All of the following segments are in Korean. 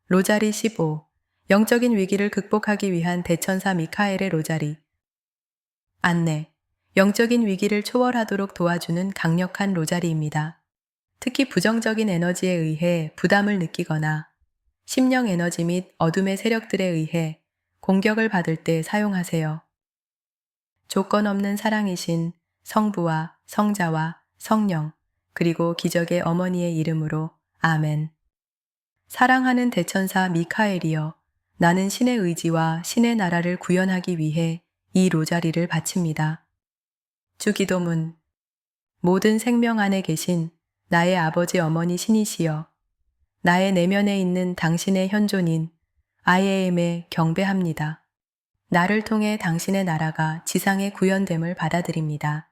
로자리 15. 영적인 위기를 극복하기 위한 대천사 미카엘의 로자리. 안내. 영적인 위기를 초월하도록 도와주는 강력한 로자리입니다. 특히 부정적인 에너지에 의해 부담을 느끼거나 심령 에너지 및 어둠의 세력들에 의해 공격을 받을 때 사용하세요. 조건 없는 사랑이신 성부와 성자와 성령, 그리고 기적의 어머니의 이름으로 아멘. 사랑하는 대천사 미카엘이여, 나는 신의 의지와 신의 나라를 구현하기 위해 이 로자리를 바칩니다. 주기도문. 모든 생명 안에 계신 나의 아버지 어머니 신이시여, 나의 내면에 있는 당신의 현존인 I am에 경배합니다. 나를 통해 당신의 나라가 지상에 구현됨을 받아들입니다.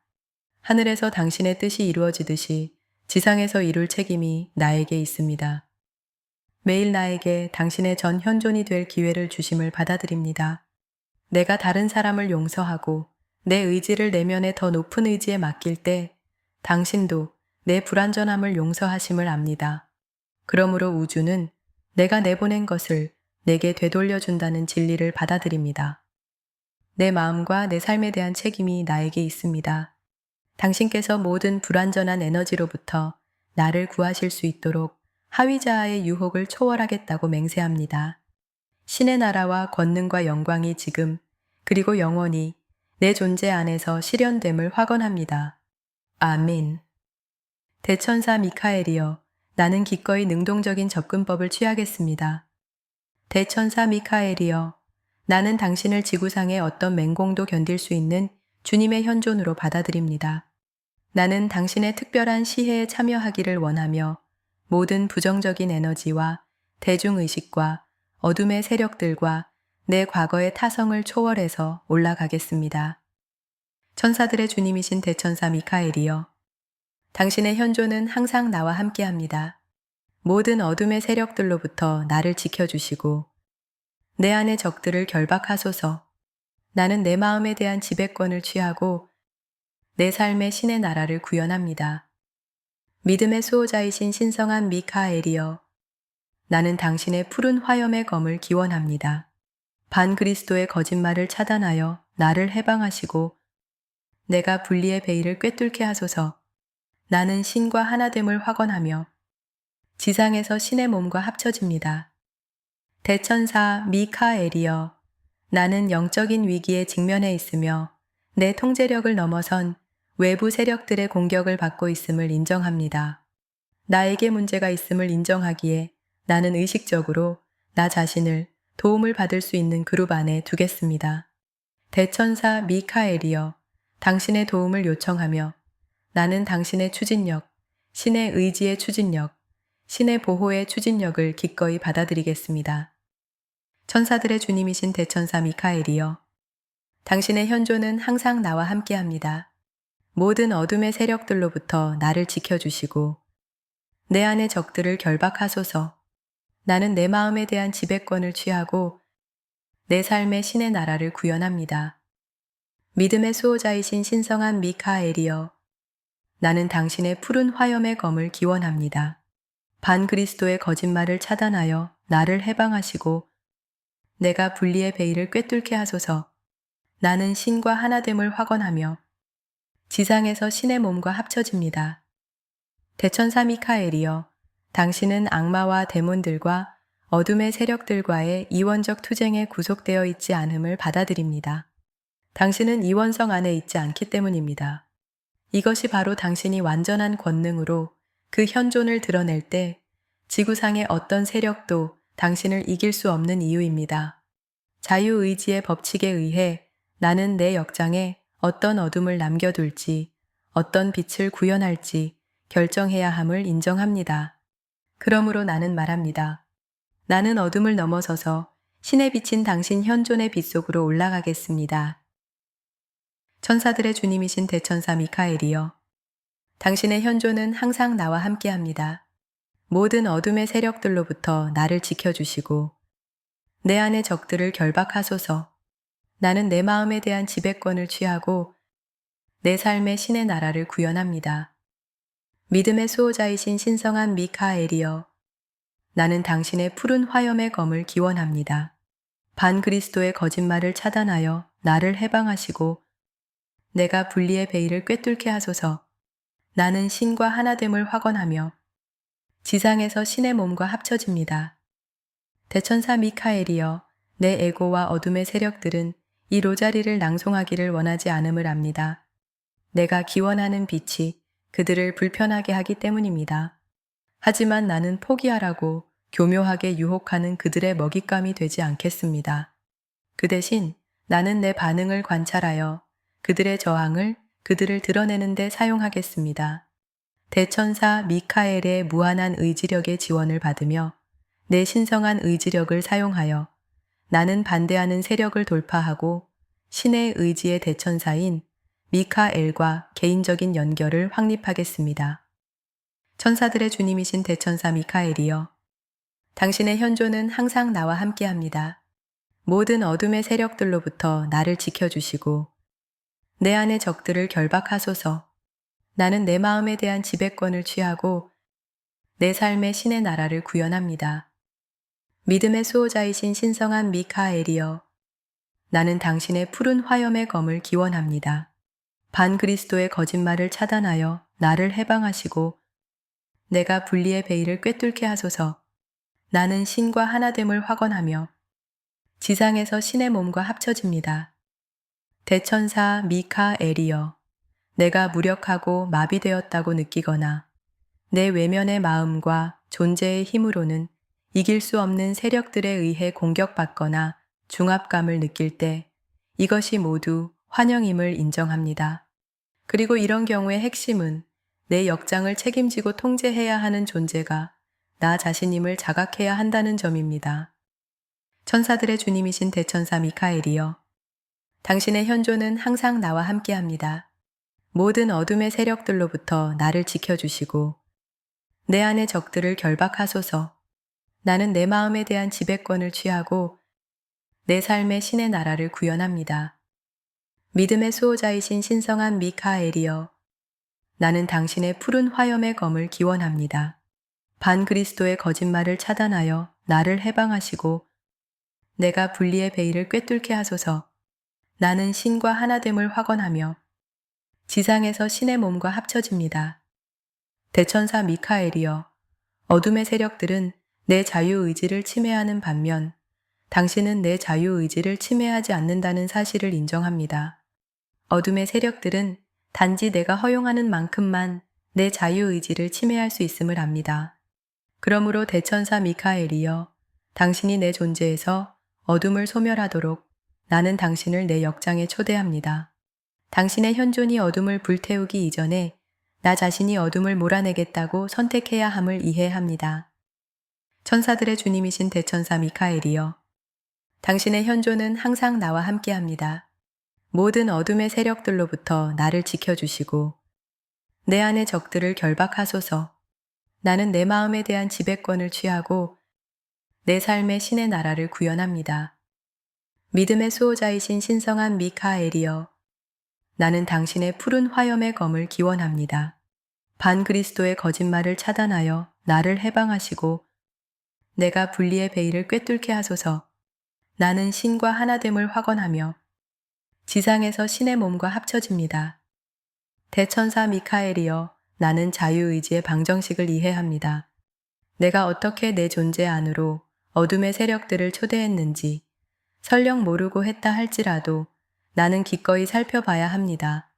하늘에서 당신의 뜻이 이루어지듯이 지상에서 이룰 책임이 나에게 있습니다. 매일 나에게 당신의 전 현존이 될 기회를 주심을 받아들입니다. 내가 다른 사람을 용서하고 내 의지를 내면의 더 높은 의지에 맡길 때 당신도 내 불완전함을 용서하심을 압니다. 그러므로 우주는 내가 내보낸 것을 내게 되돌려준다는 진리를 받아들입니다. 내 마음과 내 삶에 대한 책임이 나에게 있습니다. 당신께서 모든 불완전한 에너지로부터 나를 구하실 수 있도록 하위자아의 유혹을 초월하겠다고 맹세합니다. 신의 나라와 권능과 영광이 지금 그리고 영원히 내 존재 안에서 실현됨을 확언합니다. 아멘. 대천사 미카엘이여, 나는 기꺼이 능동적인 접근법을 취하겠습니다. 대천사 미카엘이여, 나는 당신을 지구상의 어떤 맹공도 견딜 수 있는 주님의 현존으로 받아들입니다. 나는 당신의 특별한 시해에 참여하기를 원하며 모든 부정적인 에너지와 대중의식과 어둠의 세력들과 내 과거의 타성을 초월해서 올라가겠습니다. 천사들의 주님이신 대천사 미카엘이여, 당신의 현존은 항상 나와 함께합니다. 모든 어둠의 세력들로부터 나를 지켜주시고 내 안의 적들을 결박하소서. 나는 내 마음에 대한 지배권을 취하고 내 삶의 신의 나라를 구현합니다. 믿음의 수호자이신 신성한 미카엘이여, 나는 당신의 푸른 화염의 검을 기원합니다. 반그리스도의 거짓말을 차단하여 나를 해방하시고 내가 분리의 베일을 꿰뚫게 하소서. 나는 신과 하나됨을 확언하며 지상에서 신의 몸과 합쳐집니다. 대천사 미카엘이여, 나는 영적인 위기에 직면해 있으며 내 통제력을 넘어선 외부 세력들의 공격을 받고 있음을 인정합니다. 나에게 문제가 있음을 인정하기에 나는 의식적으로 나 자신을 도움을 받을 수 있는 그룹 안에 두겠습니다. 대천사 미카엘이여, 당신의 도움을 요청하며 나는 당신의 추진력, 신의 의지의 추진력, 신의 보호의 추진력을 기꺼이 받아들이겠습니다. 천사들의 주님이신 대천사 미카엘이여, 당신의 현존은 항상 나와 함께합니다. 모든 어둠의 세력들로부터 나를 지켜주시고 내 안의 적들을 결박하소서. 나는 내 마음에 대한 지배권을 취하고 내 삶의 신의 나라를 구현합니다. 믿음의 수호자이신 신성한 미카엘이여, 나는 당신의 푸른 화염의 검을 기원합니다. 반그리스도의 거짓말을 차단하여 나를 해방하시고 내가 분리의 베일을 꿰뚫게 하소서. 나는 신과 하나됨을 확언하며 지상에서 신의 몸과 합쳐집니다. 대천사 미카엘이여, 당신은 악마와 데몬들과 어둠의 세력들과의 이원적 투쟁에 구속되어 있지 않음을 받아들입니다. 당신은 이원성 안에 있지 않기 때문입니다. 이것이 바로 당신이 완전한 권능으로 그 현존을 드러낼 때 지구상의 어떤 세력도 당신을 이길 수 없는 이유입니다. 자유의지의 법칙에 의해 나는 내 역장에 어떤 어둠을 남겨둘지, 어떤 빛을 구현할지 결정해야 함을 인정합니다. 그러므로 나는 말합니다. 나는 어둠을 넘어서서 신에 비친 당신 현존의 빛 속으로 올라가겠습니다. 천사들의 주님이신 대천사 미카엘이여, 당신의 현존은 항상 나와 함께합니다. 모든 어둠의 세력들로부터 나를 지켜주시고 내 안의 적들을 결박하소서. 나는 내 마음에 대한 지배권을 취하고 내 삶의 신의 나라를 구현합니다. 믿음의 수호자이신 신성한 미카엘이여, 나는 당신의 푸른 화염의 검을 기원합니다. 반그리스도의 거짓말을 차단하여 나를 해방하시고 내가 분리의 베일을 꿰뚫게 하소서. 나는 신과 하나됨을 확언하며 지상에서 신의 몸과 합쳐집니다. 대천사 미카엘이여, 내 에고와 어둠의 세력들은 이 로자리를 낭송하기를 원하지 않음을 압니다. 내가 기원하는 빛이 그들을 불편하게 하기 때문입니다. 하지만 나는 포기하라고 교묘하게 유혹하는 그들의 먹잇감이 되지 않겠습니다. 그 대신 나는 내 반응을 관찰하여 그들의 저항을 그들을 드러내는 데 사용하겠습니다. 대천사 미카엘의 무한한 의지력의 지원을 받으며 내 신성한 의지력을 사용하여 나는 반대하는 세력을 돌파하고 신의 의지의 대천사인 미카엘과 개인적인 연결을 확립하겠습니다. 천사들의 주님이신 대천사 미카엘이여, 당신의 현존은 항상 나와 함께합니다. 모든 어둠의 세력들로부터 나를 지켜주시고 내 안의 적들을 결박하소서. 나는 내 마음에 대한 지배권을 취하고 내 삶의 신의 나라를 구현합니다. 믿음의 수호자이신 신성한 미카엘이여, 나는 당신의 푸른 화염의 검을 기원합니다. 반그리스도의 거짓말을 차단하여 나를 해방하시고 내가 분리의 베일을 꿰뚫게 하소서. 나는 신과 하나됨을 확언하며 지상에서 신의 몸과 합쳐집니다. 대천사 미카엘이여, 내가 무력하고 마비되었다고 느끼거나 내 외면의 마음과 존재의 힘으로는 이길 수 없는 세력들에 의해 공격받거나 중압감을 느낄 때 이것이 모두 환영임을 인정합니다. 그리고 이런 경우의 핵심은 내 역장을 책임지고 통제해야 하는 존재가 나 자신임을 자각해야 한다는 점입니다. 천사들의 주님이신 대천사 미카엘이여, 당신의 현존은 항상 나와 함께합니다. 모든 어둠의 세력들로부터 나를 지켜주시고 내 안의 적들을 결박하소서. 나는 내 마음에 대한 지배권을 취하고 내 삶의 신의 나라를 구현합니다. 믿음의 수호자이신 신성한 미카엘이여, 나는 당신의 푸른 화염의 검을 기원합니다. 반그리스도의 거짓말을 차단하여 나를 해방하시고 내가 분리의 베일을 꿰뚫게 하소서. 나는 신과 하나됨을 확언하며 지상에서 신의 몸과 합쳐집니다. 대천사 미카엘이여, 어둠의 세력들은 내 자유의지를 침해하는 반면 당신은 내 자유의지를 침해하지 않는다는 사실을 인정합니다. 어둠의 세력들은 단지 내가 허용하는 만큼만 내 자유의지를 침해할 수 있음을 압니다. 그러므로 대천사 미카엘이여, 당신이 내 존재에서 어둠을 소멸하도록 나는 당신을 내 역장에 초대합니다. 당신의 현존이 어둠을 불태우기 이전에 나 자신이 어둠을 몰아내겠다고 선택해야 함을 이해합니다. 천사들의 주님이신 대천사 미카엘이여, 당신의 현존은 항상 나와 함께합니다. 모든 어둠의 세력들로부터 나를 지켜주시고 내 안의 적들을 결박하소서. 나는 내 마음에 대한 지배권을 취하고 내 삶의 신의 나라를 구현합니다. 믿음의 수호자이신 신성한 미카엘이여, 나는 당신의 푸른 화염의 검을 기원합니다. 반그리스도의 거짓말을 차단하여 나를 해방하시고 내가 분리의 베일을 꿰뚫게 하소서. 나는 신과 하나됨을 확언하며 지상에서 신의 몸과 합쳐집니다. 대천사 미카엘이여, 나는 자유의지의 방정식을 이해합니다. 내가 어떻게 내 존재 안으로 어둠의 세력들을 초대했는지 설령 모르고 했다 할지라도 나는 기꺼이 살펴봐야 합니다.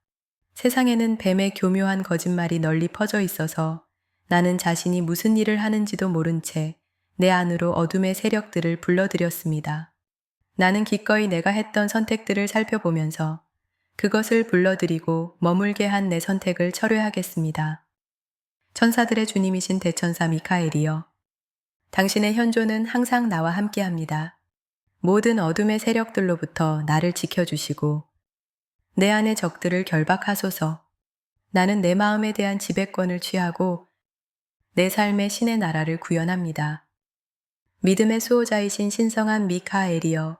세상에는 뱀의 교묘한 거짓말이 널리 퍼져 있어서 나는 자신이 무슨 일을 하는지도 모른 채 내 안으로 어둠의 세력들을 불러들였습니다. 나는 기꺼이 내가 했던 선택들을 살펴보면서 그것을 불러들이고 머물게 한 내 선택을 철회하겠습니다. 천사들의 주님이신 대천사 미카엘이여, 당신의 현존은 항상 나와 함께합니다. 모든 어둠의 세력들로부터 나를 지켜주시고 내 안의 적들을 결박하소서. 나는 내 마음에 대한 지배권을 취하고 내 삶의 신의 나라를 구현합니다. 믿음의 수호자이신 신성한 미카엘이여,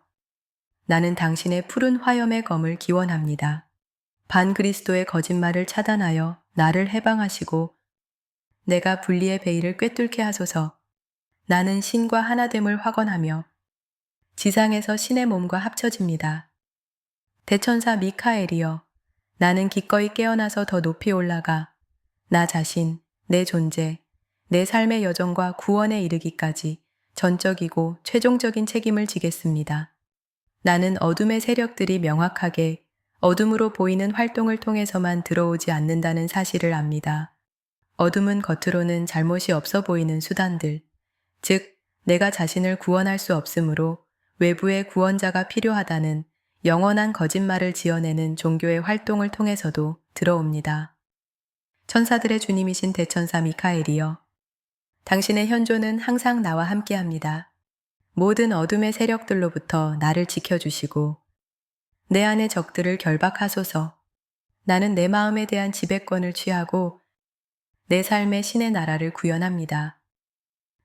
나는 당신의 푸른 화염의 검을 기원합니다. 반그리스도의 거짓말을 차단하여 나를 해방하시고 내가 분리의 베일을 꿰뚫게 하소서. 나는 신과 하나됨을 확언하며 지상에서 신의 몸과 합쳐집니다. 대천사 미카엘이여, 나는 기꺼이 깨어나서 더 높이 올라가 나 자신, 내 존재, 내 삶의 여정과 구원에 이르기까지 전적이고 최종적인 책임을 지겠습니다. 나는 어둠의 세력들이 명확하게 어둠으로 보이는 활동을 통해서만 들어오지 않는다는 사실을 압니다. 어둠은 겉으로는 잘못이 없어 보이는 수단들, 즉 내가 자신을 구원할 수 없으므로 외부의 구원자가 필요하다는 영원한 거짓말을 지어내는 종교의 활동을 통해서도 들어옵니다. 천사들의 주님이신 대천사 미카엘이여, 당신의 현존은 항상 나와 함께합니다. 모든 어둠의 세력들로부터 나를 지켜주시고 내 안의 적들을 결박하소서. 나는 내 마음에 대한 지배권을 취하고 내 삶의 신의 나라를 구현합니다.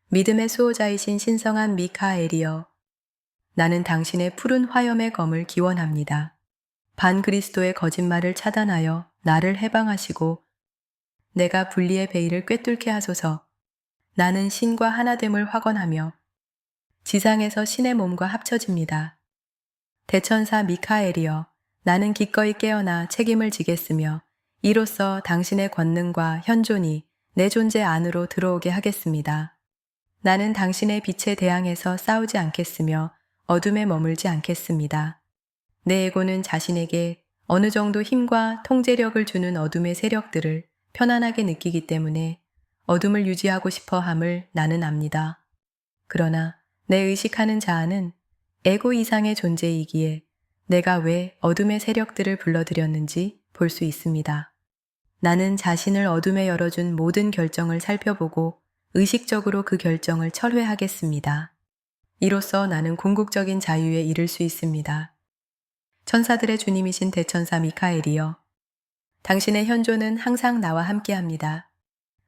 믿음의 수호자이신 신성한 미카엘이여, 나는 당신의 푸른 화염의 검을 기원합니다. 반그리스도의 거짓말을 차단하여 나를 해방하시고 내가 분리의 베일을 꿰뚫게 하소서. 나는 신과 하나됨을 확언하며 지상에서 신의 몸과 합쳐집니다. 대천사 미카엘이여, 나는 기꺼이 깨어나 책임을 지겠으며 이로써 당신의 권능과 현존이 내 존재 안으로 들어오게 하겠습니다. 나는 당신의 빛에 대항해서 싸우지 않겠으며 어둠에 머물지 않겠습니다. 내 에고는 자신에게 어느 정도 힘과 통제력을 주는 어둠의 세력들을 편안하게 느끼기 때문에 어둠을 유지하고 싶어 함을 나는 압니다. 그러나 내 의식하는 자아는 에고 이상의 존재이기에 내가 왜 어둠의 세력들을 불러들였는지 볼 수 있습니다. 나는 자신을 어둠에 열어준 모든 결정을 살펴보고 의식적으로 그 결정을 철회하겠습니다. 이로써 나는 궁극적인 자유에 이를 수 있습니다. 천사들의 주님이신 대천사 미카엘이여, 당신의 현존은 항상 나와 함께합니다.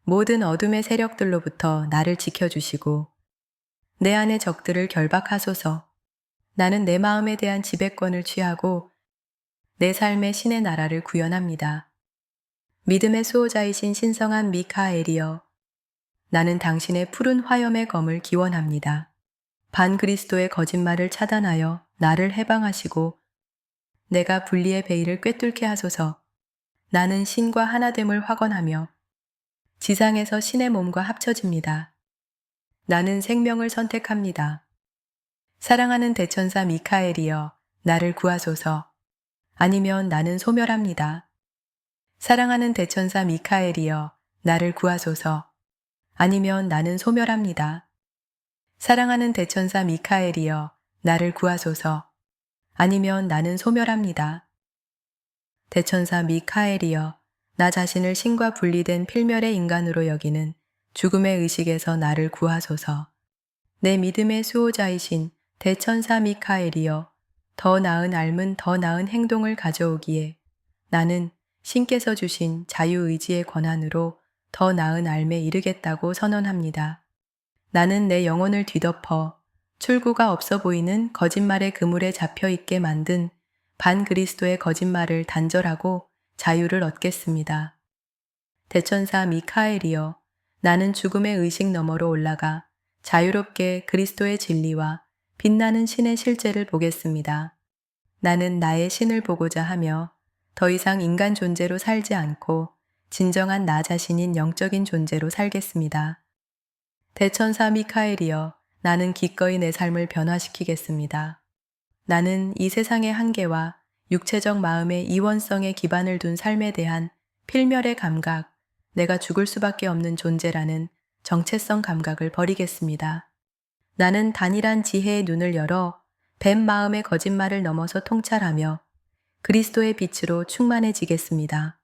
모든 어둠의 세력들로부터 나를 지켜주시고 내 안의 적들을 결박하소서. 나는 내 마음에 대한 지배권을 취하고 내 삶의 신의 나라를 구현합니다. 믿음의 수호자이신 신성한 미카엘이여, 나는 당신의 푸른 화염의 검을 기원합니다. 반그리스도의 거짓말을 차단하여 나를 해방하시고 내가 분리의 베일을 꿰뚫게 하소서. 나는 신과 하나됨을 확언하며 지상에서 신의 몸과 합쳐집니다. 나는 생명을 선택합니다. 사랑하는 대천사 미카엘이여, 나를 구하소서. 아니면 나는 소멸합니다. 사랑하는 대천사 미카엘이여, 나를 구하소서. 아니면 나는 소멸합니다. 사랑하는 대천사 미카엘이여, 나를 구하소서. 아니면 나는 소멸합니다. 대천사 미카엘이여, 나 자신을 신과 분리된 필멸의 인간으로 여기는 죽음의 의식에서 나를 구하소서. 내 믿음의 수호자이신 대천사 미카엘이여, 더 나은 삶은 더 나은 행동을 가져오기에 나는 신께서 주신 자유의지의 권한으로 더 나은 삶에 이르겠다고 선언합니다. 나는 내 영혼을 뒤덮어 출구가 없어 보이는 거짓말의 그물에 잡혀있게 만든 반그리스도의 거짓말을 단절하고 자유를 얻겠습니다. 대천사 미카엘이여, 나는 죽음의 의식 너머로 올라가 자유롭게 그리스도의 진리와 빛나는 신의 실제를 보겠습니다. 나는 나의 신을 보고자 하며 더 이상 인간 존재로 살지 않고 진정한 나 자신인 영적인 존재로 살겠습니다. 대천사 미카엘이여, 나는 기꺼이 내 삶을 변화시키겠습니다. 나는 이 세상의 한계와 육체적 마음의 이원성에 기반을 둔 삶에 대한 필멸의 감각, 내가 죽을 수밖에 없는 존재라는 정체성 감각을 버리겠습니다. 나는 단일한 지혜의 눈을 열어 뱀 마음의 거짓말을 넘어서 통찰하며 그리스도의 빛으로 충만해지겠습니다.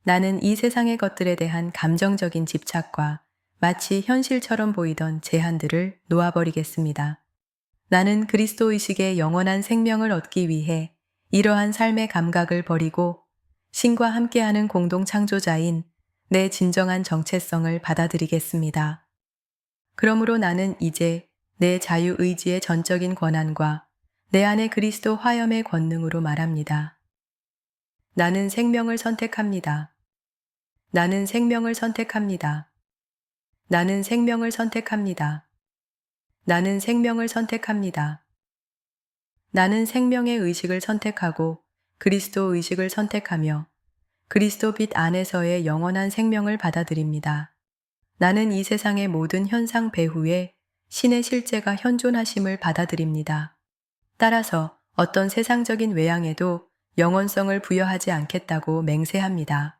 나는 이 세상의 것들에 대한 감정적인 집착과 마치 현실처럼 보이던 제한들을 놓아버리겠습니다. 나는 그리스도 의식의 영원한 생명을 얻기 위해 이러한 삶의 감각을 버리고 신과 함께하는 공동 창조자인 내 진정한 정체성을 받아들이겠습니다. 그러므로 나는 이제 내 자유의지의 전적인 권한과 내 안의 그리스도 화염의 권능으로 말합니다. 나는 생명을 선택합니다. 나는 생명을 선택합니다. 나는 생명을 선택합니다. 나는 생명을 선택합니다. 나는 생명의 의식을 선택하고 그리스도 의식을 선택하며 그리스도 빛 안에서의 영원한 생명을 받아들입니다. 나는 이 세상의 모든 현상 배후에 신의 실제가 현존하심을 받아들입니다. 따라서 어떤 세상적인 외양에도 영원성을 부여하지 않겠다고 맹세합니다.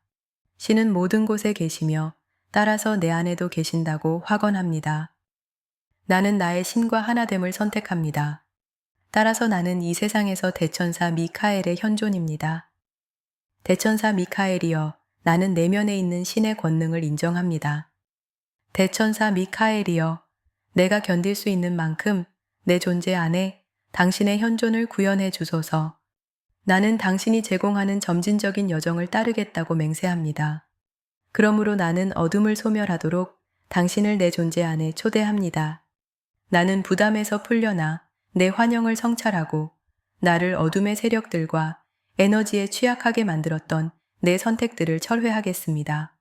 신은 모든 곳에 계시며 따라서 내 안에도 계신다고 확언합니다. 나는 나의 신과 하나됨을 선택합니다. 따라서 나는 이 세상에서 대천사 미카엘의 현존입니다. 대천사 미카엘이여, 나는 내면에 있는 신의 권능을 인정합니다. 대천사 미카엘이여, 내가 견딜 수 있는 만큼 내 존재 안에 당신의 현존을 구현해 주소서. 나는 당신이 제공하는 점진적인 여정을 따르겠다고 맹세합니다. 그러므로 나는 어둠을 소멸하도록 당신을 내 존재 안에 초대합니다. 나는 부담에서 풀려나 내 환영을 성찰하고 나를 어둠의 세력들과 에너지에 취약하게 만들었던 내 선택들을 철회하겠습니다.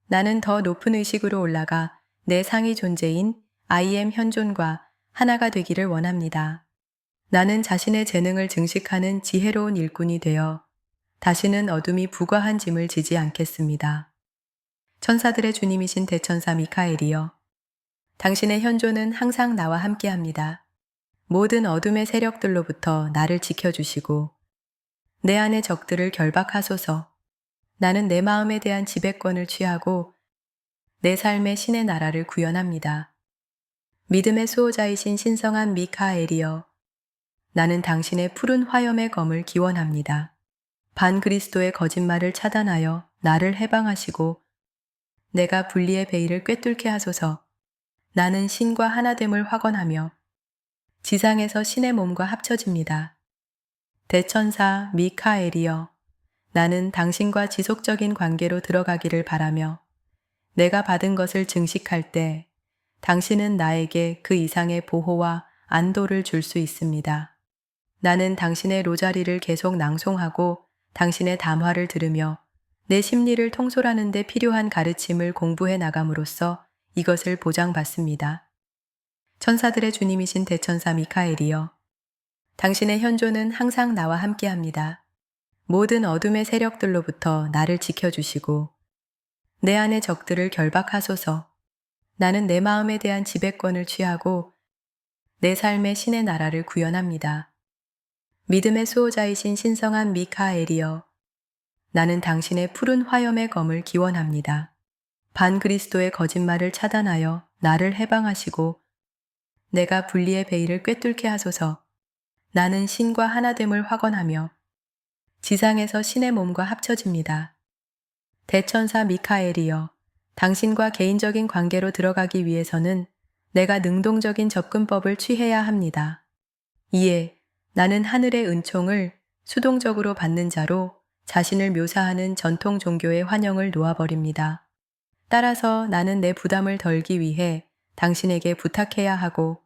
나는 더 높은 의식으로 올라가 내 상위 존재인 I am 현존과 하나가 되기를 원합니다. 나는 자신의 재능을 증식하는 지혜로운 일꾼이 되어 다시는 어둠이 부과한 짐을 지지 않겠습니다. 천사들의 주님이신 대천사 미카엘이여, 당신의 현존은 항상 나와 함께합니다. 모든 어둠의 세력들로부터 나를 지켜주시고 내 안의 적들을 결박하소서. 나는 내 마음에 대한 지배권을 취하고 내 삶의 신의 나라를 구현합니다. 믿음의 수호자이신 신성한 미카엘이여, 나는 당신의 푸른 화염의 검을 기원합니다. 반그리스도의 거짓말을 차단하여 나를 해방하시고 내가 분리의 베일을 꿰뚫게 하소서. 나는 신과 하나됨을 확언하며 지상에서 신의 몸과 합쳐집니다. 대천사 미카엘이여, 나는 당신과 지속적인 관계로 들어가기를 바라며 내가 받은 것을 증식할 때 당신은 나에게 그 이상의 보호와 안도를 줄 수 있습니다. 나는 당신의 로자리를 계속 낭송하고 당신의 담화를 들으며 내 심리를 통솔하는 데 필요한 가르침을 공부해 나감으로써 이것을 보장받습니다. 천사들의 주님이신 대천사 미카엘이여, 당신의 현존은 항상 나와 함께합니다. 모든 어둠의 세력들로부터 나를 지켜주시고 내 안의 적들을 결박하소서. 나는 내 마음에 대한 지배권을 취하고 내 삶의 신의 나라를 구현합니다. 믿음의 수호자이신 신성한 미카엘이여, 나는 당신의 푸른 화염의 검을 기원합니다. 반그리스도의 거짓말을 차단하여 나를 해방하시고 내가 분리의 베일을 꿰뚫게 하소서. 나는 신과 하나됨을 확언하며 지상에서 신의 몸과 합쳐집니다. 대천사 미카엘이여, 당신과 개인적인 관계로 들어가기 위해서는 내가 능동적인 접근법을 취해야 합니다. 이에 나는 하늘의 은총을 수동적으로 받는 자로 자신을 묘사하는 전통 종교의 환영을 놓아버립니다. 따라서 나는 내 부담을 덜기 위해 당신에게 부탁해야 하고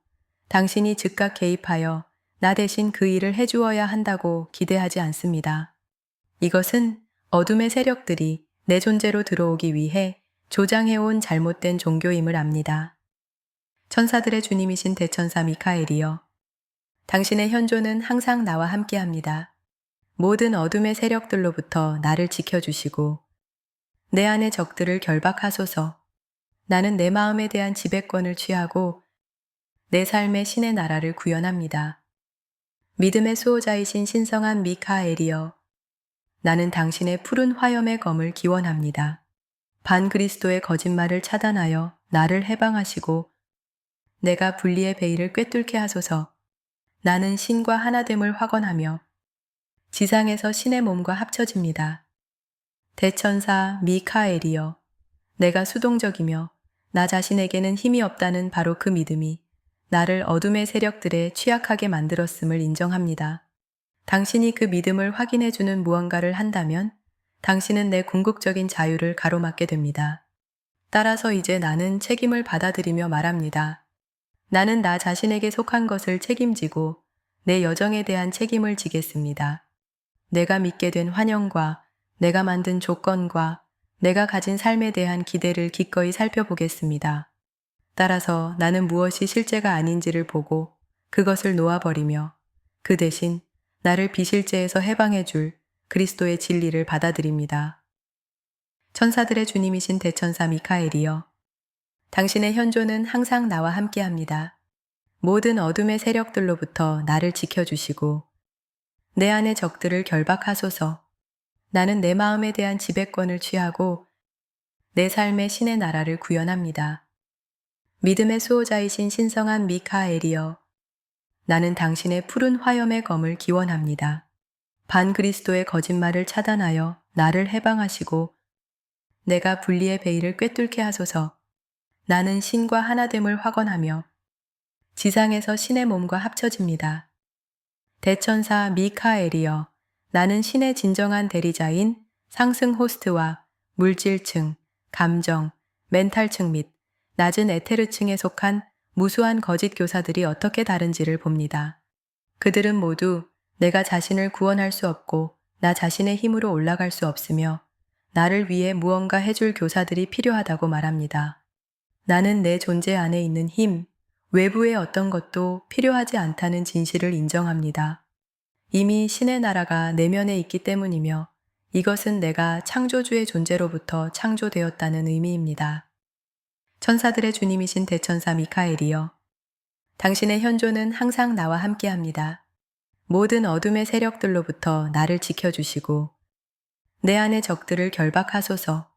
당신이 즉각 개입하여 나 대신 그 일을 해주어야 한다고 기대하지 않습니다. 이것은 어둠의 세력들이 내 존재로 들어오기 위해 조장해온 잘못된 종교임을 압니다. 천사들의 주님이신 대천사 미카엘이여, 당신의 현존은 항상 나와 함께합니다. 모든 어둠의 세력들로부터 나를 지켜주시고 내 안의 적들을 결박하소서. 나는 내 마음에 대한 지배권을 취하고 내 삶의 신의 나라를 구현합니다. 믿음의 수호자이신 신성한 미카엘이여, 나는 당신의 푸른 화염의 검을 기원합니다. 반그리스도의 거짓말을 차단하여 나를 해방하시고 내가 분리의 베일을 꿰뚫게 하소서. 나는 신과 하나됨을 확언하며 지상에서 신의 몸과 합쳐집니다. 대천사 미카엘이여, 내가 수동적이며 나 자신에게는 힘이 없다는 바로 그 믿음이 나를 어둠의 세력들에 취약하게 만들었음을 인정합니다. 당신이 그 믿음을 확인해주는 무언가를 한다면 당신은 내 궁극적인 자유를 가로막게 됩니다. 따라서 이제 나는 책임을 받아들이며 말합니다. 나는 나 자신에게 속한 것을 책임지고 내 여정에 대한 책임을 지겠습니다. 내가 믿게 된 환영과 내가 만든 조건과 내가 가진 삶에 대한 기대를 기꺼이 살펴보겠습니다. 따라서 나는 무엇이 실제가 아닌지를 보고 그것을 놓아버리며 그 대신 나를 비실제에서 해방해 줄 그리스도의 진리를 받아들입니다. 천사들의 주님이신 대천사 미카엘이여, 당신의 현존은 항상 나와 함께합니다. 모든 어둠의 세력들로부터 나를 지켜주시고 내 안의 적들을 결박하소서. 나는 내 마음에 대한 지배권을 취하고 내 삶의 신의 나라를 구현합니다. 믿음의 수호자이신 신성한 미카엘이여, 나는 당신의 푸른 화염의 검을 기원합니다. 반그리스도의 거짓말을 차단하여 나를 해방하시고 내가 분리의 베일을 꿰뚫게 하소서. 나는 신과 하나됨을 확언하며 지상에서 신의 몸과 합쳐집니다. 대천사 미카엘이여, 나는 신의 진정한 대리자인 상승 호스트와 물질층, 감정, 멘탈층 및 낮은 에테르층에 속한 무수한 거짓 교사들이 어떻게 다른지를 봅니다. 그들은 모두 내가 자신을 구원할 수 없고 나 자신의 힘으로 올라갈 수 없으며 나를 위해 무언가 해줄 교사들이 필요하다고 말합니다. 나는 내 존재 안에 있는 힘, 외부의 어떤 것도 필요하지 않다는 진실을 인정합니다. 이미 신의 나라가 내면에 있기 때문이며 이것은 내가 창조주의 존재로부터 창조되었다는 의미입니다. 천사들의 주님이신 대천사 미카엘이여, 당신의 현존은 항상 나와 함께합니다. 모든 어둠의 세력들로부터 나를 지켜주시고 내 안의 적들을 결박하소서.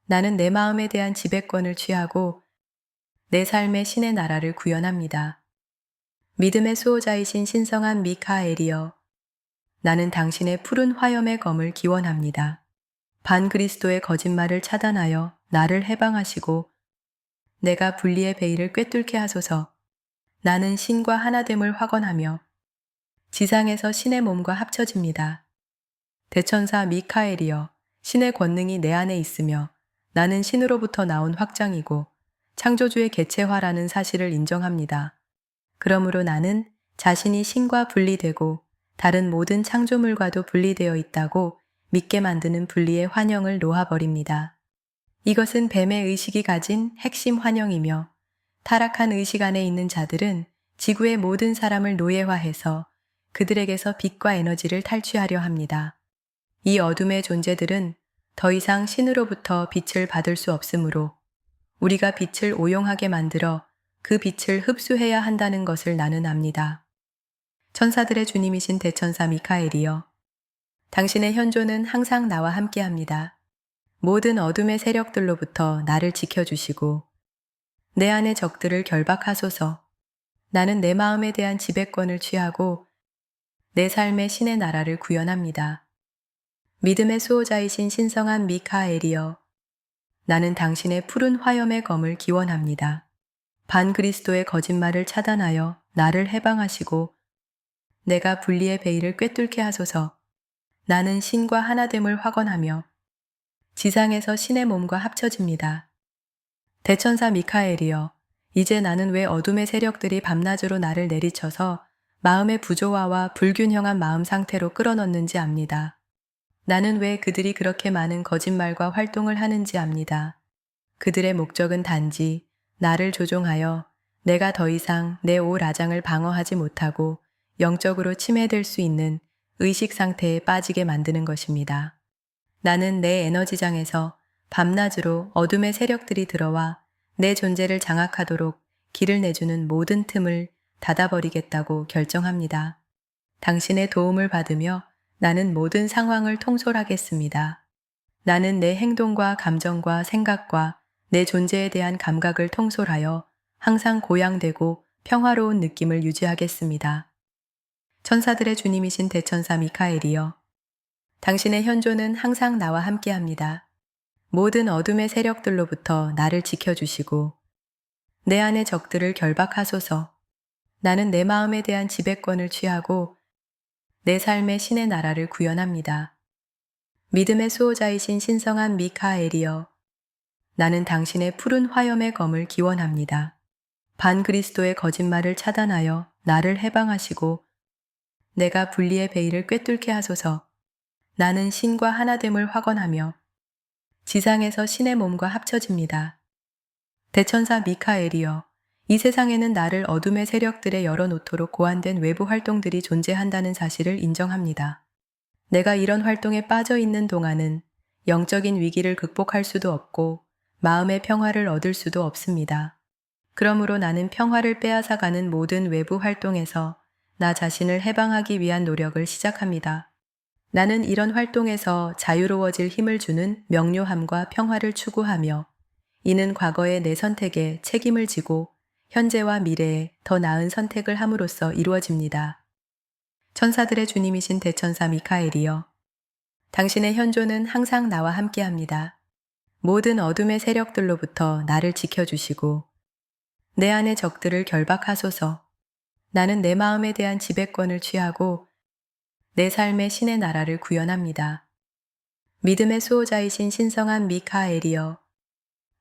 나는 내 마음에 대한 지배권을 취하고 내 삶의 신의 나라를 구현합니다. 믿음의 수호자이신 신성한 미카엘이여, 나는 당신의 푸른 화염의 검을 기원합니다. 반그리스도의 거짓말을 차단하여 나를 해방하시고 내가 분리의 베일을 꿰뚫게 하소서. 나는 신과 하나됨을 확언하며 지상에서 신의 몸과 합쳐집니다. 대천사 미카엘이여, 신의 권능이 내 안에 있으며 나는 신으로부터 나온 확장이고 창조주의 개체화라는 사실을 인정합니다. 그러므로 나는 자신이 신과 분리되고 다른 모든 창조물과도 분리되어 있다고 믿게 만드는 분리의 환영을 놓아버립니다. 이것은 뱀의 의식이 가진 핵심 환영이며 타락한 의식 안에 있는 자들은 지구의 모든 사람을 노예화해서 그들에게서 빛과 에너지를 탈취하려 합니다. 이 어둠의 존재들은 더 이상 신으로부터 빛을 받을 수 없으므로 우리가 빛을 오용하게 만들어 그 빛을 흡수해야 한다는 것을 나는 압니다. 천사들의 주님이신 대천사 미카엘이여, 당신의 현존은 항상 나와 함께합니다. 모든 어둠의 세력들로부터 나를 지켜주시고 내 안의 적들을 결박하소서. 나는 내 마음에 대한 지배권을 취하고 내 삶의 신의 나라를 구현합니다. 믿음의 수호자이신 신성한 미카엘이여, 나는 당신의 푸른 화염의 검을 기원합니다. 반그리스도의 거짓말을 차단하여 나를 해방하시고 내가 분리의 베일을 꿰뚫게 하소서. 나는 신과 하나됨을 확언하며 지상에서 신의 몸과 합쳐집니다. 대천사 미카엘이여, 이제 나는 왜 어둠의 세력들이 밤낮으로 나를 내리쳐서 마음의 부조화와 불균형한 마음 상태로 끌어넣는지 압니다. 나는 왜 그들이 그렇게 많은 거짓말과 활동을 하는지 압니다. 그들의 목적은 단지 나를 조종하여 내가 더 이상 내 오라장을 방어하지 못하고 영적으로 침해될 수 있는 의식 상태에 빠지게 만드는 것입니다. 나는 내 에너지장에서 밤낮으로 어둠의 세력들이 들어와 내 존재를 장악하도록 길을 내주는 모든 틈을 닫아버리겠다고 결정합니다. 당신의 도움을 받으며 나는 모든 상황을 통솔하겠습니다. 나는 내 행동과 감정과 생각과 내 존재에 대한 감각을 통솔하여 항상 고양되고 평화로운 느낌을 유지하겠습니다. 천사들의 주님이신 대천사 미카엘이여, 당신의 현존은 항상 나와 함께합니다. 모든 어둠의 세력들로부터 나를 지켜주시고 내 안의 적들을 결박하소서. 나는 내 마음에 대한 지배권을 취하고 내 삶의 신의 나라를 구현합니다. 믿음의 수호자이신 신성한 미카엘이여, 나는 당신의 푸른 화염의 검을 기원합니다. 반그리스도의 거짓말을 차단하여 나를 해방하시고 내가 분리의 베일을 꿰뚫게 하소서. 나는 신과 하나됨을 확언하며 지상에서 신의 몸과 합쳐집니다. 대천사 미카엘이여, 이 세상에는 나를 어둠의 세력들에 열어놓도록 고안된 외부 활동들이 존재한다는 사실을 인정합니다. 내가 이런 활동에 빠져 있는 동안은 영적인 위기를 극복할 수도 없고 마음의 평화를 얻을 수도 없습니다. 그러므로 나는 평화를 빼앗아가는 모든 외부 활동에서 나 자신을 해방하기 위한 노력을 시작합니다. 나는 이런 활동에서 자유로워질 힘을 주는 명료함과 평화를 추구하며 이는 과거의 내 선택에 책임을 지고 현재와 미래에 더 나은 선택을 함으로써 이루어집니다. 천사들의 주님이신 대천사 미카엘이여, 당신의 현존은 항상 나와 함께합니다. 모든 어둠의 세력들로부터 나를 지켜주시고 내 안의 적들을 결박하소서. 나는 내 마음에 대한 지배권을 취하고 내 삶의 신의 나라를 구현합니다. 믿음의 수호자이신 신성한 미카엘이여,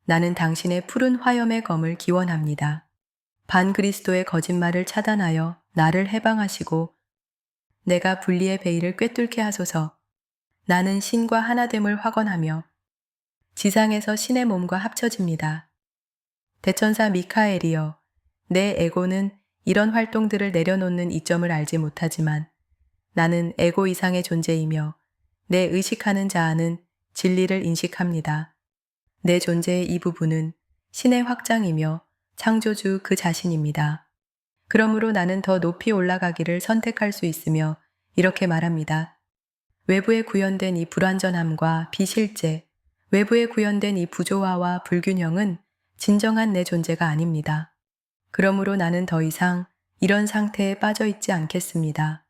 나는 당신의 푸른 화염의 검을 기원합니다. 반그리스도의 거짓말을 차단하여 나를 해방하시고 내가 분리의 베일을 꿰뚫게 하소서. 나는 신과 하나됨을 확언하며 지상에서 신의 몸과 합쳐집니다. 대천사 미카엘이여, 내 에고는 이런 활동들을 내려놓는 이점을 알지 못하지만 나는 에고 이상의 존재이며 내 의식하는 자아는 진리를 인식합니다. 내 존재의 이 부분은 신의 확장이며 창조주 그 자신입니다. 그러므로 나는 더 높이 올라가기를 선택할 수 있으며 이렇게 말합니다. 외부에 구현된 이 불완전함과 비실제, 외부에 구현된 이 부조화와 불균형은 진정한 내 존재가 아닙니다. 그러므로 나는 더 이상 이런 상태에 빠져 있지 않겠습니다.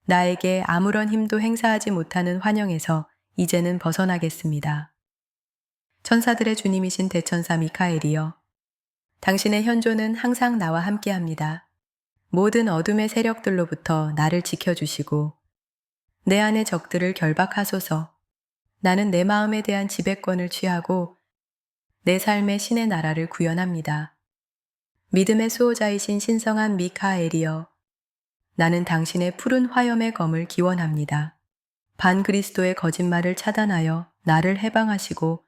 나에게 아무런 힘도 행사하지 못하는 환영에서 이제는 벗어나겠습니다. 천사들의 주님이신 대천사 미카엘이여, 당신의 현존은 항상 나와 함께합니다. 모든 어둠의 세력들로부터 나를 지켜주시고 내 안의 적들을 결박하소서. 나는 내 마음에 대한 지배권을 취하고 내 삶의 신의 나라를 구현합니다. 믿음의 수호자이신 신성한 미카엘이여, 나는 당신의 푸른 화염의 검을 기원합니다. 반그리스도의 거짓말을 차단하여 나를 해방하시고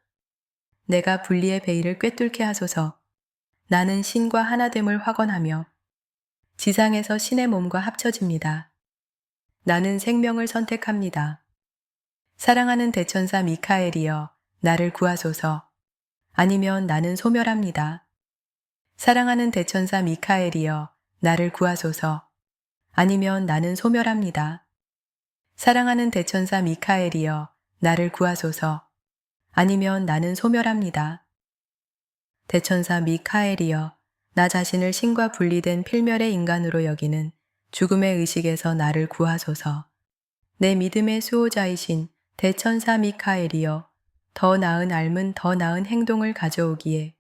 내가 분리의 베일을 꿰뚫게 하소서. 나는 신과 하나됨을 확언하며 지상에서 신의 몸과 합쳐집니다. 나는 생명을 선택합니다. 사랑하는 대천사 미카엘이여, 나를 구하소서. 아니면 나는 소멸합니다. 사랑하는 대천사 미카엘이여, 나를 구하소서. 아니면 나는 소멸합니다. 사랑하는 대천사 미카엘이여, 나를 구하소서. 아니면 나는 소멸합니다. 대천사 미카엘이여, 나 자신을 신과 분리된 필멸의 인간으로 여기는 죽음의 의식에서 나를 구하소서. 내 믿음의 수호자이신 대천사 미카엘이여, 더 나은 삶은 더 나은 행동을 가져오기에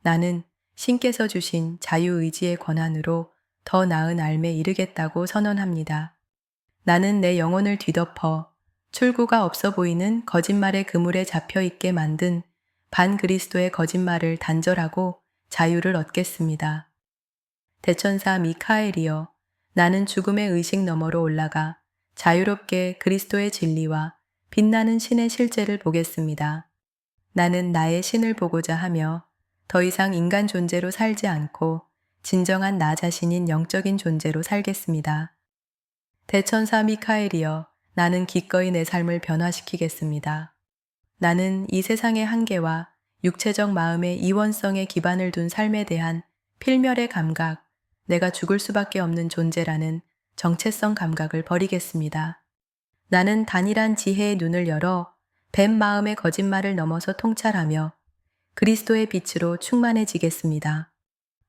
나는 신께서 주신 자유의지의 권한으로 더 나은 삶에 이르겠다고 선언합니다. 나는 내 영혼을 뒤덮어 출구가 없어 보이는 거짓말의 그물에 잡혀있게 만든 반그리스도의 거짓말을 단절하고 자유를 얻겠습니다. 대천사 미카엘이여, 나는 죽음의 의식 너머로 올라가 자유롭게 그리스도의 진리와 빛나는 신의 실제를 보겠습니다. 나는 나의 신을 보고자 하며 더 이상 인간 존재로 살지 않고 진정한 나 자신인 영적인 존재로 살겠습니다. 대천사 미카엘이여, 나는 기꺼이 내 삶을 변화시키겠습니다. 나는 이 세상의 한계와 육체적 마음의 이원성에 기반을 둔 삶에 대한 필멸의 감각, 내가 죽을 수밖에 없는 존재라는 정체성 감각을 버리겠습니다. 나는 단일한 지혜의 눈을 열어 뱀 마음의 거짓말을 넘어서 통찰하며 그리스도의 빛으로 충만해지겠습니다.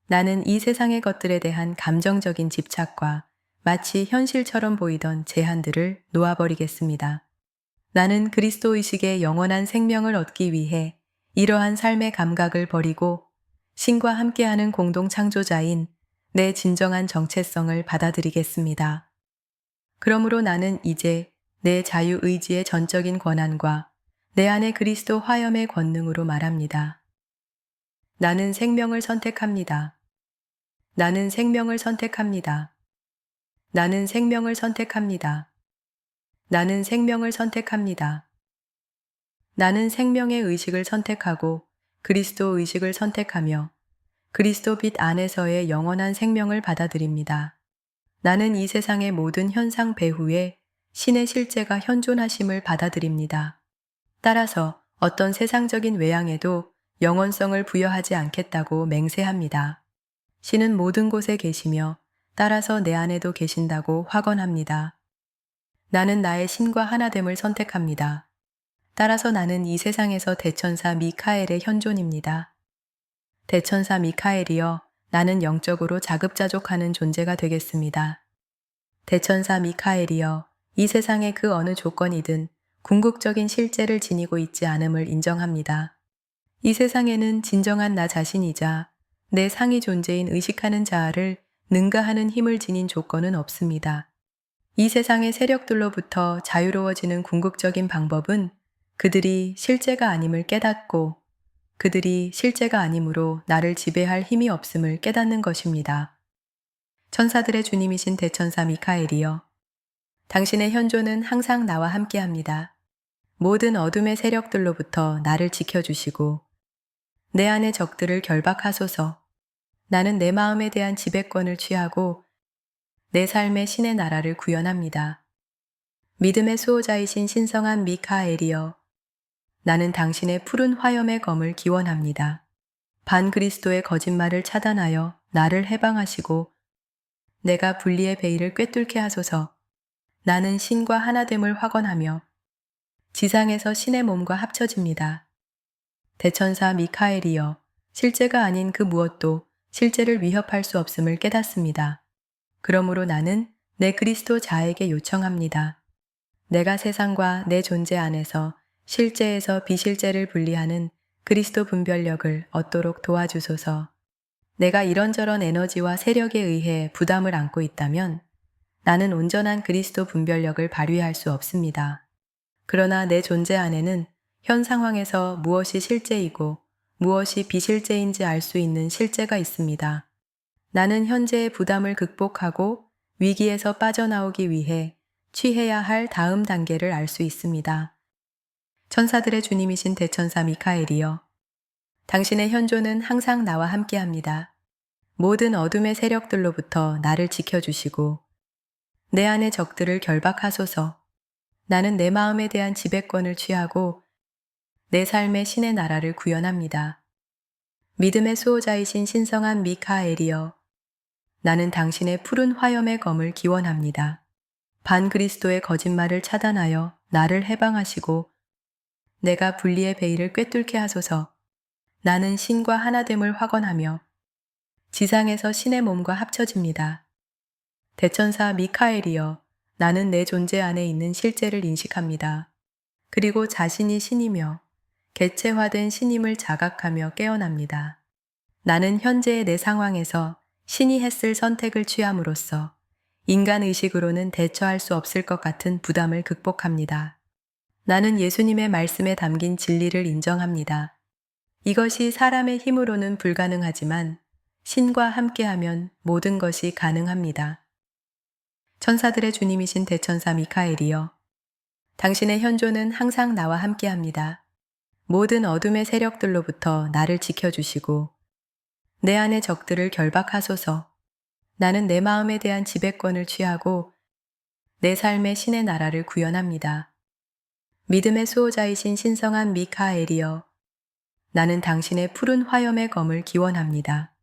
나는 이 세상의 것들에 대한 감정적인 집착과 마치 현실처럼 보이던 제한들을 놓아버리겠습니다. 나는 그리스도 의식의 영원한 생명을 얻기 위해 이러한 삶의 감각을 버리고 신과 함께하는 공동 창조자인 내 진정한 정체성을 받아들이겠습니다. 그러므로 나는 이제 내 자유의지의 전적인 권한과 내 안의 그리스도 화염의 권능으로 말합니다. 나는 생명을 선택합니다. 나는 생명을 선택합니다. 나는 생명을 선택합니다. 나는 생명을 선택합니다. 나는 생명의 의식을 선택하고 그리스도 의식을 선택하며 그리스도 빛 안에서의 영원한 생명을 받아들입니다. 나는 이 세상의 모든 현상 배후에 신의 실제가 현존하심을 받아들입니다. 따라서 어떤 세상적인 외양에도 영원성을 부여하지 않겠다고 맹세합니다. 신은 모든 곳에 계시며 따라서 내 안에도 계신다고 확언합니다. 나는 나의 신과 하나됨을 선택합니다. 따라서 나는 이 세상에서 대천사 미카엘의 현존입니다. 대천사 미카엘이여, 나는 영적으로 자급자족하는 존재가 되겠습니다. 대천사 미카엘이여, 이 세상의 그 어느 조건이든 궁극적인 실제를 지니고 있지 않음을 인정합니다. 이 세상에는 진정한 나 자신이자 내 상위 존재인 의식하는 자아를 능가하는 힘을 지닌 조건은 없습니다. 이 세상의 세력들로부터 자유로워지는 궁극적인 방법은 그들이 실제가 아님을 깨닫고 그들이 실제가 아니므로 나를 지배할 힘이 없음을 깨닫는 것입니다. 천사들의 주님이신 대천사 미카엘이여, 당신의 현존은 항상 나와 함께합니다. 모든 어둠의 세력들로부터 나를 지켜주시고 내 안의 적들을 결박하소서. 나는 내 마음에 대한 지배권을 취하고 내 삶의 신의 나라를 구현합니다. 믿음의 수호자이신 신성한 미카엘이여, 나는 당신의 푸른 화염의 검을 기원합니다. 반그리스도의 거짓말을 차단하여 나를 해방하시고 내가 분리의 베일을 꿰뚫게 하소서. 나는 신과 하나됨을 확언하며 지상에서 신의 몸과 합쳐집니다. 대천사 미카엘이여, 실제가 아닌 그 무엇도 실제를 위협할 수 없음을 깨닫습니다. 그러므로 나는 내 그리스도 자에게 요청합니다. 내가 세상과 내 존재 안에서 실제에서 비실제를 분리하는 그리스도 분별력을 얻도록 도와주소서. 내가 이런저런 에너지와 세력에 의해 부담을 안고 있다면 나는 온전한 그리스도 분별력을 발휘할 수 없습니다. 그러나 내 존재 안에는 현 상황에서 무엇이 실제이고 무엇이 비실제인지 알 수 있는 실제가 있습니다. 나는 현재의 부담을 극복하고 위기에서 빠져나오기 위해 취해야 할 다음 단계를 알 수 있습니다. 천사들의 주님이신 대천사 미카엘이여, 당신의 현존은 항상 나와 함께합니다. 모든 어둠의 세력들로부터 나를 지켜주시고 내 안의 적들을 결박하소서. 나는 내 마음에 대한 지배권을 취하고 내 삶의 신의 나라를 구현합니다. 믿음의 수호자이신 신성한 미카엘이여, 나는 당신의 푸른 화염의 검을 기원합니다. 반그리스도의 거짓말을 차단하여 나를 해방하시고 내가 분리의 베일을 꿰뚫게 하소서. 나는 신과 하나됨을 확언하며 지상에서 신의 몸과 합쳐집니다. 대천사 미카엘이여, 나는 내 존재 안에 있는 실제를 인식합니다. 그리고 자신이 신이며 개체화된 신임을 자각하며 깨어납니다. 나는 현재의 내 상황에서 신이 했을 선택을 취함으로써 인간 의식으로는 대처할 수 없을 것 같은 부담을 극복합니다. 나는 예수님의 말씀에 담긴 진리를 인정합니다. 이것이 사람의 힘으로는 불가능하지만 신과 함께하면 모든 것이 가능합니다. 천사들의 주님이신 대천사 미카엘이여, 당신의 현존은 항상 나와 함께합니다. 모든 어둠의 세력들로부터 나를 지켜주시고 내 안의 적들을 결박하소서. 나는 내 마음에 대한 지배권을 취하고 내 삶의 신의 나라를 구현합니다. 믿음의 수호자이신 신성한 미카엘이여, 나는 당신의 푸른 화염의 검을 기원합니다.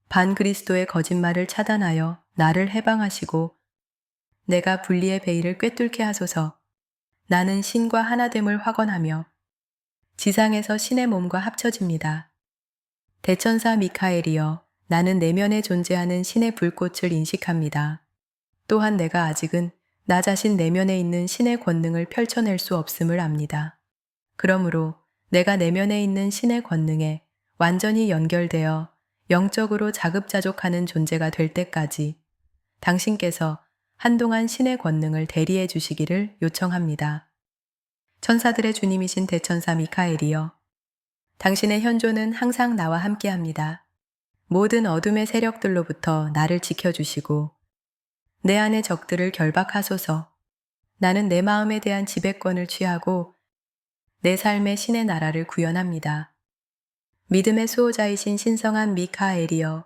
반그리스도의 거짓말을 차단하여 나를 해방하시고 내가 분리의 베일을 꿰뚫게 하소서. 나는 신과 하나됨을 확언하며 지상에서 신의 몸과 합쳐집니다. 대천사 미카엘이여, 나는 내면에 존재하는 신의 불꽃을 인식합니다. 또한 내가 아직은 나 자신 내면에 있는 신의 권능을 펼쳐낼 수 없음을 압니다. 그러므로 내가 내면에 있는 신의 권능에 완전히 연결되어 영적으로 자급자족하는 존재가 될 때까지 당신께서 한동안 신의 권능을 대리해 주시기를 요청합니다. 천사들의 주님이신 대천사 미카엘이여, 당신의 현존은 항상 나와 함께합니다. 모든 어둠의 세력들로부터 나를 지켜주시고 내 안의 적들을 결박하소서. 나는 내 마음에 대한 지배권을 취하고 내 삶의 신의 나라를 구현합니다. 믿음의 수호자이신 신성한 미카엘이여,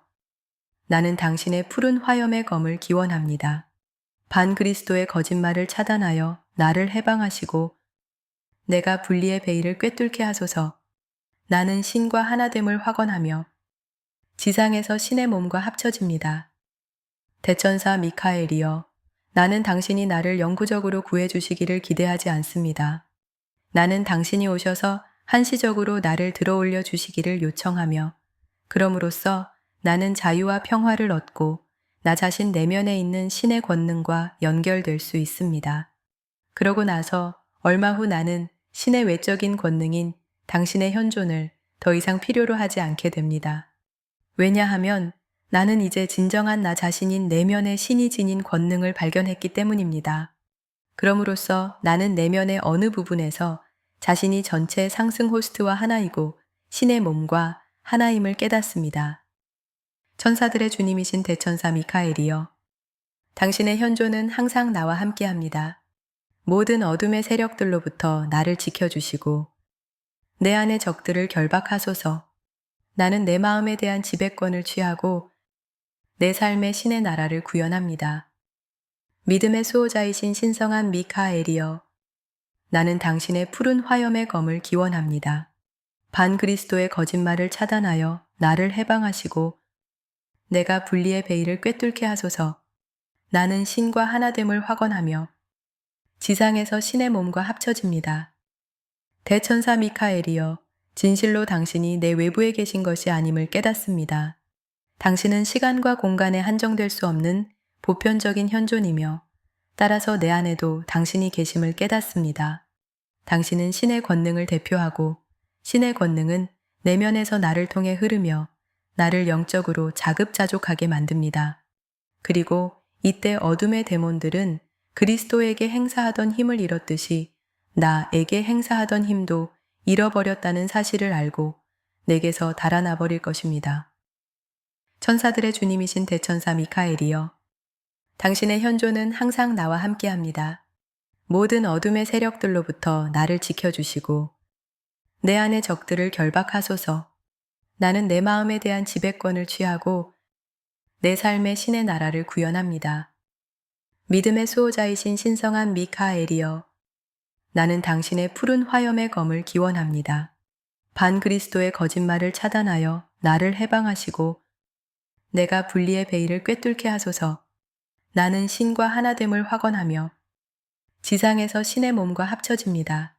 나는 당신의 푸른 화염의 검을 기원합니다. 반그리스도의 거짓말을 차단하여 나를 해방하시고 내가 분리의 베일을 꿰뚫게 하소서. 나는 신과 하나됨을 확언하며 지상에서 신의 몸과 합쳐집니다. 대천사 미카엘이여, 나는 당신이 나를 영구적으로 구해주시기를 기대하지 않습니다. 나는 당신이 오셔서 한시적으로 나를 들어올려 주시기를 요청하며 그럼으로써 나는 자유와 평화를 얻고 나 자신 내면에 있는 신의 권능과 연결될 수 있습니다. 그러고 나서 얼마 후 나는 신의 외적인 권능인 당신의 현존을 더 이상 필요로 하지 않게 됩니다. 왜냐하면 나는 이제 진정한 나 자신인 내면의 신이 지닌 권능을 발견했기 때문입니다. 그럼으로써 나는 내면의 어느 부분에서 자신이 전체 상승 호스트와 하나이고 신의 몸과 하나임을 깨닫습니다. 천사들의 주님이신 대천사 미카엘이여, 당신의 현존은 항상 나와 함께합니다. 모든 어둠의 세력들로부터 나를 지켜주시고 내 안의 적들을 결박하소서. 나는 내 마음에 대한 지배권을 취하고 내 삶의 신의 나라를 구현합니다. 믿음의 수호자이신 신성한 미카엘이여, 나는 당신의 푸른 화염의 검을 기원합니다. 반그리스도의 거짓말을 차단하여 나를 해방하시고 내가 분리의 베일을 꿰뚫게 하소서. 나는 신과 하나됨을 확언하며 지상에서 신의 몸과 합쳐집니다. 대천사 미카엘이여, 진실로 당신이 내 외부에 계신 것이 아님을 깨닫습니다. 당신은 시간과 공간에 한정될 수 없는 보편적인 현존이며 따라서 내 안에도 당신이 계심을 깨닫습니다. 당신은 신의 권능을 대표하고 신의 권능은 내면에서 나를 통해 흐르며 나를 영적으로 자급자족하게 만듭니다. 그리고 이때 어둠의 데몬들은 그리스도에게 행사하던 힘을 잃었듯이 나에게 행사하던 힘도 잃어버렸다는 사실을 알고 내게서 달아나 버릴 것입니다. 천사들의 주님이신 대천사 미카엘이여, 당신의 현존은 항상 나와 함께합니다. 모든 어둠의 세력들로부터 나를 지켜주시고 내 안의 적들을 결박하소서. 나는 내 마음에 대한 지배권을 취하고 내 삶의 신의 나라를 구현합니다. 믿음의 수호자이신 신성한 미카엘이여, 나는 당신의 푸른 화염의 검을 기원합니다. 반그리스도의 거짓말을 차단하여 나를 해방하시고 내가 분리의 베일을 꿰뚫게 하소서. 나는 신과 하나됨을 확언하며 지상에서 신의 몸과 합쳐집니다.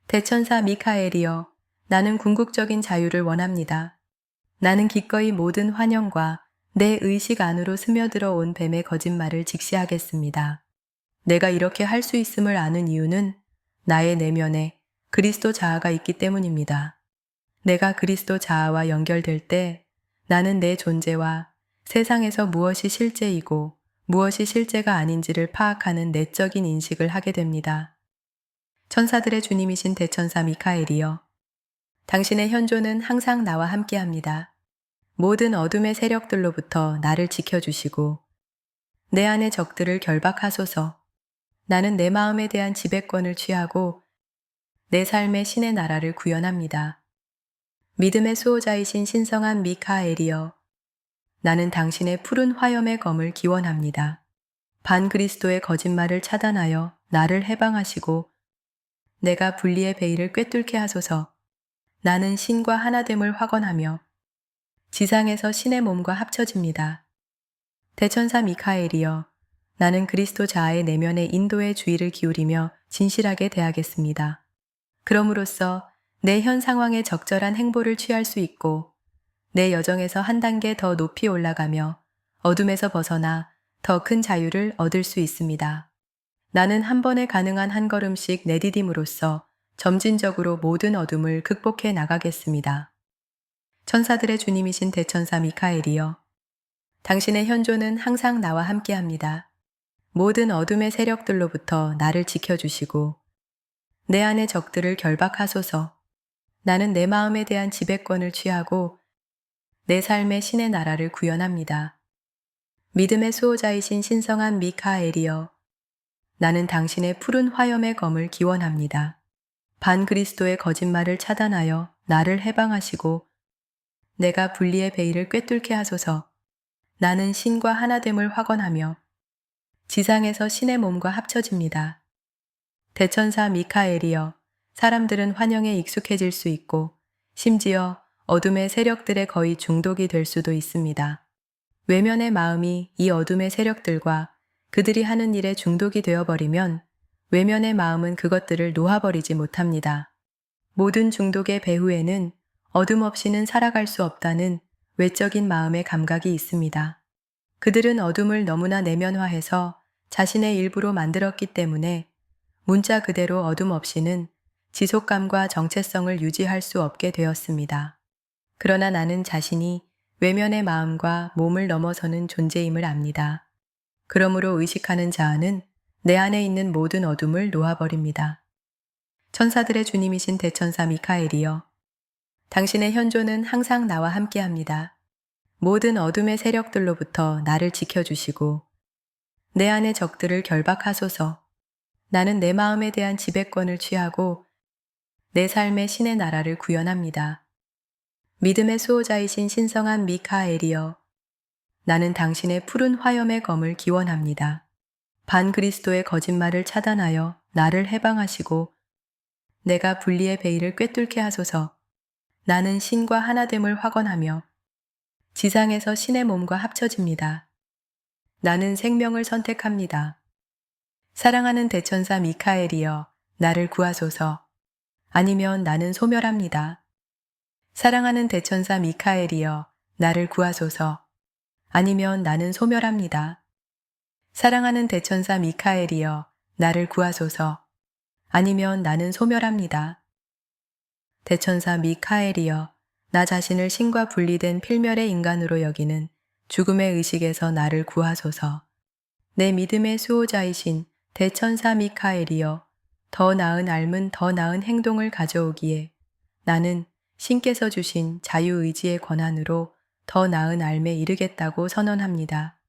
대천사 미카엘이여, 나는 궁극적인 자유를 원합니다. 나는 기꺼이 모든 환영과 내 의식 안으로 스며들어 온 뱀의 거짓말을 직시하겠습니다. 내가 이렇게 할 수 있음을 아는 이유는 나의 내면에 그리스도 자아가 있기 때문입니다. 내가 그리스도 자아와 연결될 때 나는 내 존재와 세상에서 무엇이 실제이고 무엇이 실제가 아닌지를 파악하는 내적인 인식을 하게 됩니다. 천사들의 주님이신 대천사 미카엘이여, 당신의 현존은 항상 나와 함께합니다. 모든 어둠의 세력들로부터 나를 지켜주시고 내 안의 적들을 결박하소서. 나는 내 마음에 대한 지배권을 취하고 내 삶의 신의 나라를 구현합니다. 믿음의 수호자이신 신성한 미카엘이여, 나는 당신의 푸른 화염의 검을 기원합니다. 반그리스도의 거짓말을 차단하여 나를 해방하시고 내가 분리의 베일을 꿰뚫게 하소서. 나는 신과 하나됨을 확언하며 지상에서 신의 몸과 합쳐집니다. 대천사 미카엘이여, 나는 그리스도 자아의 내면의 인도에 주의를 기울이며 진실하게 대하겠습니다. 그럼으로써 내 현 상황에 적절한 행보를 취할 수 있고 내 여정에서 한 단계 더 높이 올라가며 어둠에서 벗어나 더 큰 자유를 얻을 수 있습니다. 나는 한 번에 가능한 한 걸음씩 내디딤으로써 점진적으로 모든 어둠을 극복해 나가겠습니다. 천사들의 주님이신 대천사 미카엘이여, 당신의 현존은 항상 나와 함께합니다. 모든 어둠의 세력들로부터 나를 지켜주시고 내 안의 적들을 결박하소서. 나는 내 마음에 대한 지배권을 취하고 내 삶의 신의 나라를 구현합니다. 믿음의 수호자이신 신성한 미카엘이여, 나는 당신의 푸른 화염의 검을 기원합니다. 반그리스도의 거짓말을 차단하여 나를 해방하시고 내가 분리의 베일을 꿰뚫게 하소서. 나는 신과 하나됨을 확언하며 지상에서 신의 몸과 합쳐집니다. 대천사 미카엘이여, 사람들은 환영에 익숙해질 수 있고 심지어 어둠의 세력들에 거의 중독이 될 수도 있습니다. 외면의 마음이 이 어둠의 세력들과 그들이 하는 일에 중독이 되어버리면 외면의 마음은 그것들을 놓아버리지 못합니다. 모든 중독의 배후에는 어둠 없이는 살아갈 수 없다는 외적인 마음의 감각이 있습니다. 그들은 어둠을 너무나 내면화해서 자신의 일부로 만들었기 때문에 문자 그대로 어둠 없이는 지속감과 정체성을 유지할 수 없게 되었습니다. 그러나 나는 자신이 외면의 마음과 몸을 넘어서는 존재임을 압니다. 그러므로 의식하는 자아는 내 안에 있는 모든 어둠을 놓아버립니다. 천사들의 주님이신 대천사 미카엘이여, 당신의 현존은 항상 나와 함께합니다. 모든 어둠의 세력들로부터 나를 지켜주시고 내 안의 적들을 결박하소서. 나는 내 마음에 대한 지배권을 취하고 내 삶의 신의 나라를 구현합니다. 믿음의 수호자이신 신성한 미카엘이여, 나는 당신의 푸른 화염의 검을 기원합니다. 반그리스도의 거짓말을 차단하여 나를 해방하시고 내가 분리의 베일을 꿰뚫게 하소서. 나는 신과 하나됨을 확언하며 지상에서 신의 몸과 합쳐집니다. 나는 생명을 선택합니다. 사랑하는 대천사 미카엘이여, 나를 구하소서. 아니면 나는 소멸합니다. 사랑하는 대천사 미카엘이여, 나를 구하소서. 아니면 나는 소멸합니다. 사랑하는 대천사 미카엘이여, 나를 구하소서. 아니면 나는 소멸합니다. 대천사 미카엘이여, 나 자신을 신과 분리된 필멸의 인간으로 여기는 죽음의 의식에서 나를 구하소서. 내 믿음의 수호자이신 대천사 미카엘이여, 더 나은 삶은 더 나은 행동을 가져오기에 나는 신께서 주신 자유의지의 권한으로 더 나은 삶에 이르겠다고 선언합니다.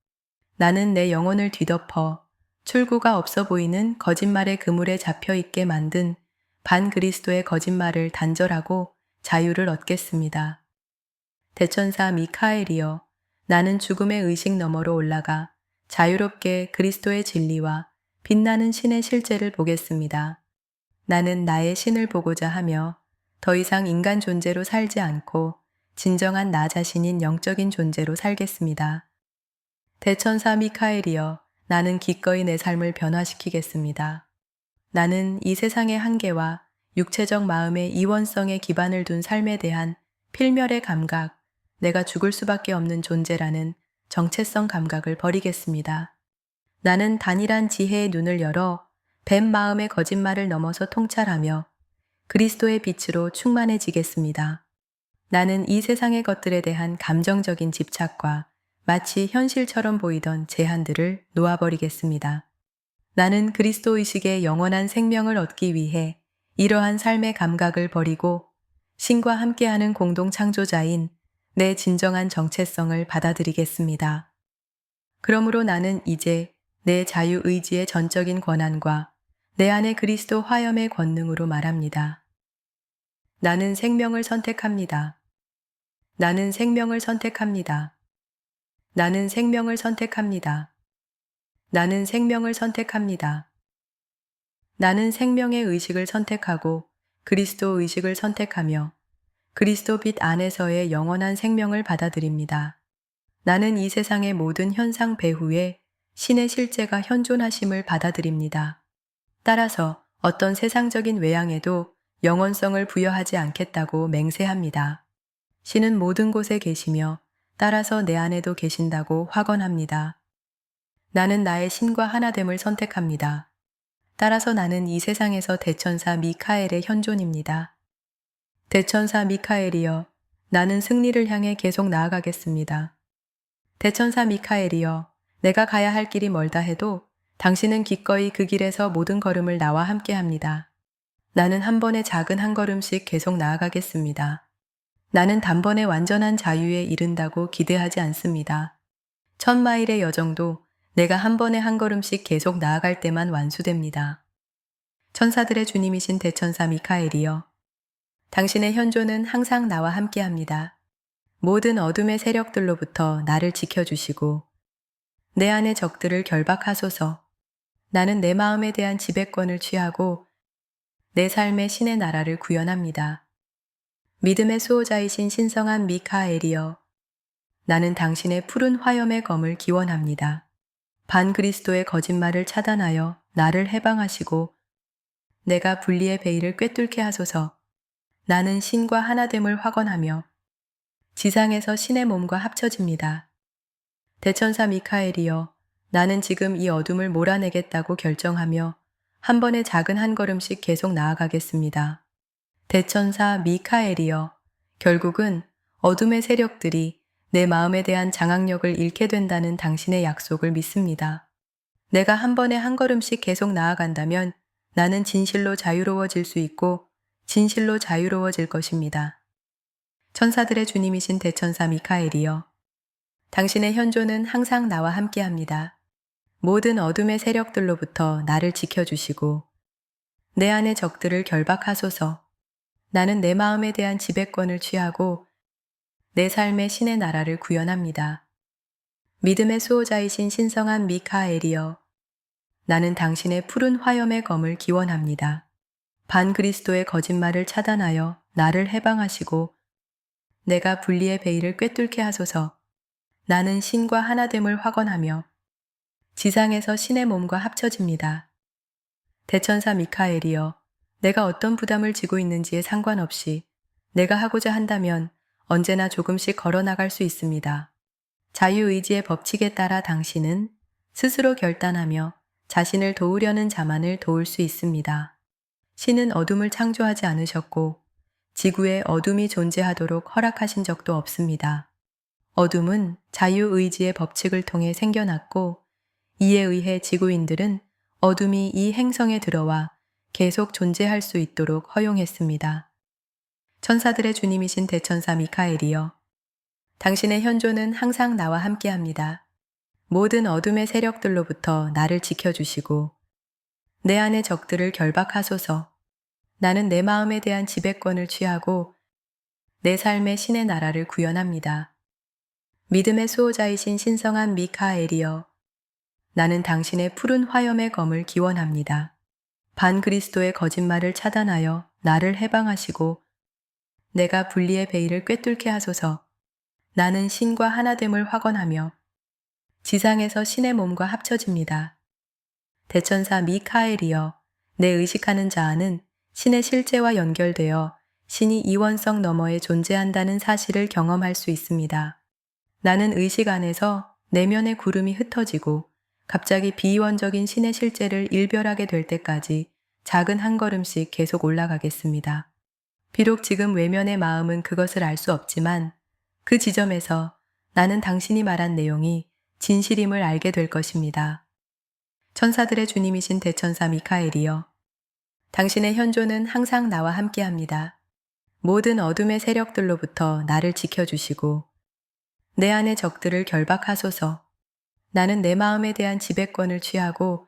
나는 내 영혼을 뒤덮어 출구가 없어 보이는 거짓말의 그물에 잡혀있게 만든 반그리스도의 거짓말을 단절하고 자유를 얻겠습니다. 대천사 미카엘이여, 나는 죽음의 의식 너머로 올라가 자유롭게 그리스도의 진리와 빛나는 신의 실제를 보겠습니다. 나는 나의 신을 보고자 하며 더 이상 인간 존재로 살지 않고 진정한 나 자신인 영적인 존재로 살겠습니다. 대천사 미카엘이여, 나는 기꺼이 내 삶을 변화시키겠습니다. 나는 이 세상의 한계와 육체적 마음의 이원성에 기반을 둔 삶에 대한 필멸의 감각, 내가 죽을 수밖에 없는 존재라는 정체성 감각을 버리겠습니다. 나는 단일한 지혜의 눈을 열어 뱀 마음의 거짓말을 넘어서 통찰하며 그리스도의 빛으로 충만해지겠습니다. 나는 이 세상의 것들에 대한 감정적인 집착과 마치 현실처럼 보이던 제한들을 놓아버리겠습니다. 나는 그리스도 의식의 영원한 생명을 얻기 위해 이러한 삶의 감각을 버리고 신과 함께하는 공동 창조자인 내 진정한 정체성을 받아들이겠습니다. 그러므로 나는 이제 내 자유의지의 전적인 권한과 내 안의 그리스도 화염의 권능으로 말합니다. 나는 생명을 선택합니다. 나는 생명을 선택합니다. 나는 생명을 선택합니다. 나는 생명을 선택합니다. 나는 생명의 의식을 선택하고 그리스도 의식을 선택하며 그리스도 빛 안에서의 영원한 생명을 받아들입니다. 나는 이 세상의 모든 현상 배후에 신의 실제가 현존하심을 받아들입니다. 따라서 어떤 세상적인 외양에도 영원성을 부여하지 않겠다고 맹세합니다. 신은 모든 곳에 계시며 따라서 내 안에도 계신다고 확언합니다. 나는 나의 신과 하나됨을 선택합니다. 따라서 나는 이 세상에서 대천사 미카엘의 현존입니다. 대천사 미카엘이여, 나는 승리를 향해 계속 나아가겠습니다. 대천사 미카엘이여, 내가 가야 할 길이 멀다 해도 당신은 기꺼이 그 길에서 모든 걸음을 나와 함께합니다. 나는 한 번에 작은 한 걸음씩 계속 나아가겠습니다. 나는 단번에 완전한 자유에 이른다고 기대하지 않습니다. 1000마일의 여정도 내가 한 번에 한 걸음씩 계속 나아갈 때만 완수됩니다. 천사들의 주님이신 대천사 미카엘이여, 당신의 현존은 항상 나와 함께합니다. 모든 어둠의 세력들로부터 나를 지켜주시고 내 안의 적들을 결박하소서. 나는 내 마음에 대한 지배권을 취하고 내 삶의 신의 나라를 구현합니다. 믿음의 수호자이신 신성한 미카엘이여, 나는 당신의 푸른 화염의 검을 기원합니다. 반그리스도의 거짓말을 차단하여 나를 해방하시고 내가 분리의 베일을 꿰뚫게 하소서. 나는 신과 하나됨을 확언하며 지상에서 신의 몸과 합쳐집니다. 대천사 미카엘이여, 나는 지금 이 어둠을 몰아내겠다고 결정하며 한 번에 작은 한 걸음씩 계속 나아가겠습니다. 대천사 미카엘이여, 결국은 어둠의 세력들이 내 마음에 대한 장악력을 잃게 된다는 당신의 약속을 믿습니다. 내가 한 번에 한 걸음씩 계속 나아간다면 나는 진실로 자유로워질 수 있고 진실로 자유로워질 것입니다. 천사들의 주님이신 대천사 미카엘이여, 당신의 현존은 항상 나와 함께합니다. 모든 어둠의 세력들로부터 나를 지켜주시고 내 안의 적들을 결박하소서. 나는 내 마음에 대한 지배권을 취하고 내 삶의 신의 나라를 구현합니다. 믿음의 수호자이신 신성한 미카엘이여, 나는 당신의 푸른 화염의 검을 기원합니다. 반그리스도의 거짓말을 차단하여 나를 해방하시고 내가 분리의 베일을 꿰뚫게 하소서. 나는 신과 하나됨을 확언하며 지상에서 신의 몸과 합쳐집니다. 대천사 미카엘이여, 내가 어떤 부담을 지고 있는지에 상관없이 내가 하고자 한다면 언제나 조금씩 걸어나갈 수 있습니다. 자유의지의 법칙에 따라 당신은 스스로 결단하며 자신을 도우려는 자만을 도울 수 있습니다. 신은 어둠을 창조하지 않으셨고 지구에 어둠이 존재하도록 허락하신 적도 없습니다. 어둠은 자유의지의 법칙을 통해 생겨났고 이에 의해 지구인들은 어둠이 이 행성에 들어와 계속 존재할 수 있도록 허용했습니다. 천사들의 주님이신 대천사 미카엘이여, 당신의 현존은 항상 나와 함께합니다. 모든 어둠의 세력들로부터 나를 지켜주시고 내 안의 적들을 결박하소서. 나는 내 마음에 대한 지배권을 취하고 내 삶의 신의 나라를 구현합니다. 믿음의 수호자이신 신성한 미카엘이여, 나는 당신의 푸른 화염의 검을 기원합니다. 반그리스도의 거짓말을 차단하여 나를 해방하시고 내가 분리의 베일을 꿰뚫게 하소서. 나는 신과 하나됨을 확언하며 지상에서 신의 몸과 합쳐집니다. 대천사 미카엘이여, 내 의식하는 자 안은 신의 실제와 연결되어 신이 이원성 너머에 존재한다는 사실을 경험할 수 있습니다. 나는 의식 안에서 내면의 구름이 흩어지고 갑자기 비이원적인 신의 실제를 일별하게 될 때까지 작은 한 걸음씩 계속 올라가겠습니다. 비록 지금 외면의 마음은 그것을 알 수 없지만 그 지점에서 나는 당신이 말한 내용이 진실임을 알게 될 것입니다. 천사들의 주님이신 대천사 미카엘이여, 당신의 현존은 항상 나와 함께합니다. 모든 어둠의 세력들로부터 나를 지켜주시고 내 안의 적들을 결박하소서. 나는 내 마음에 대한 지배권을 취하고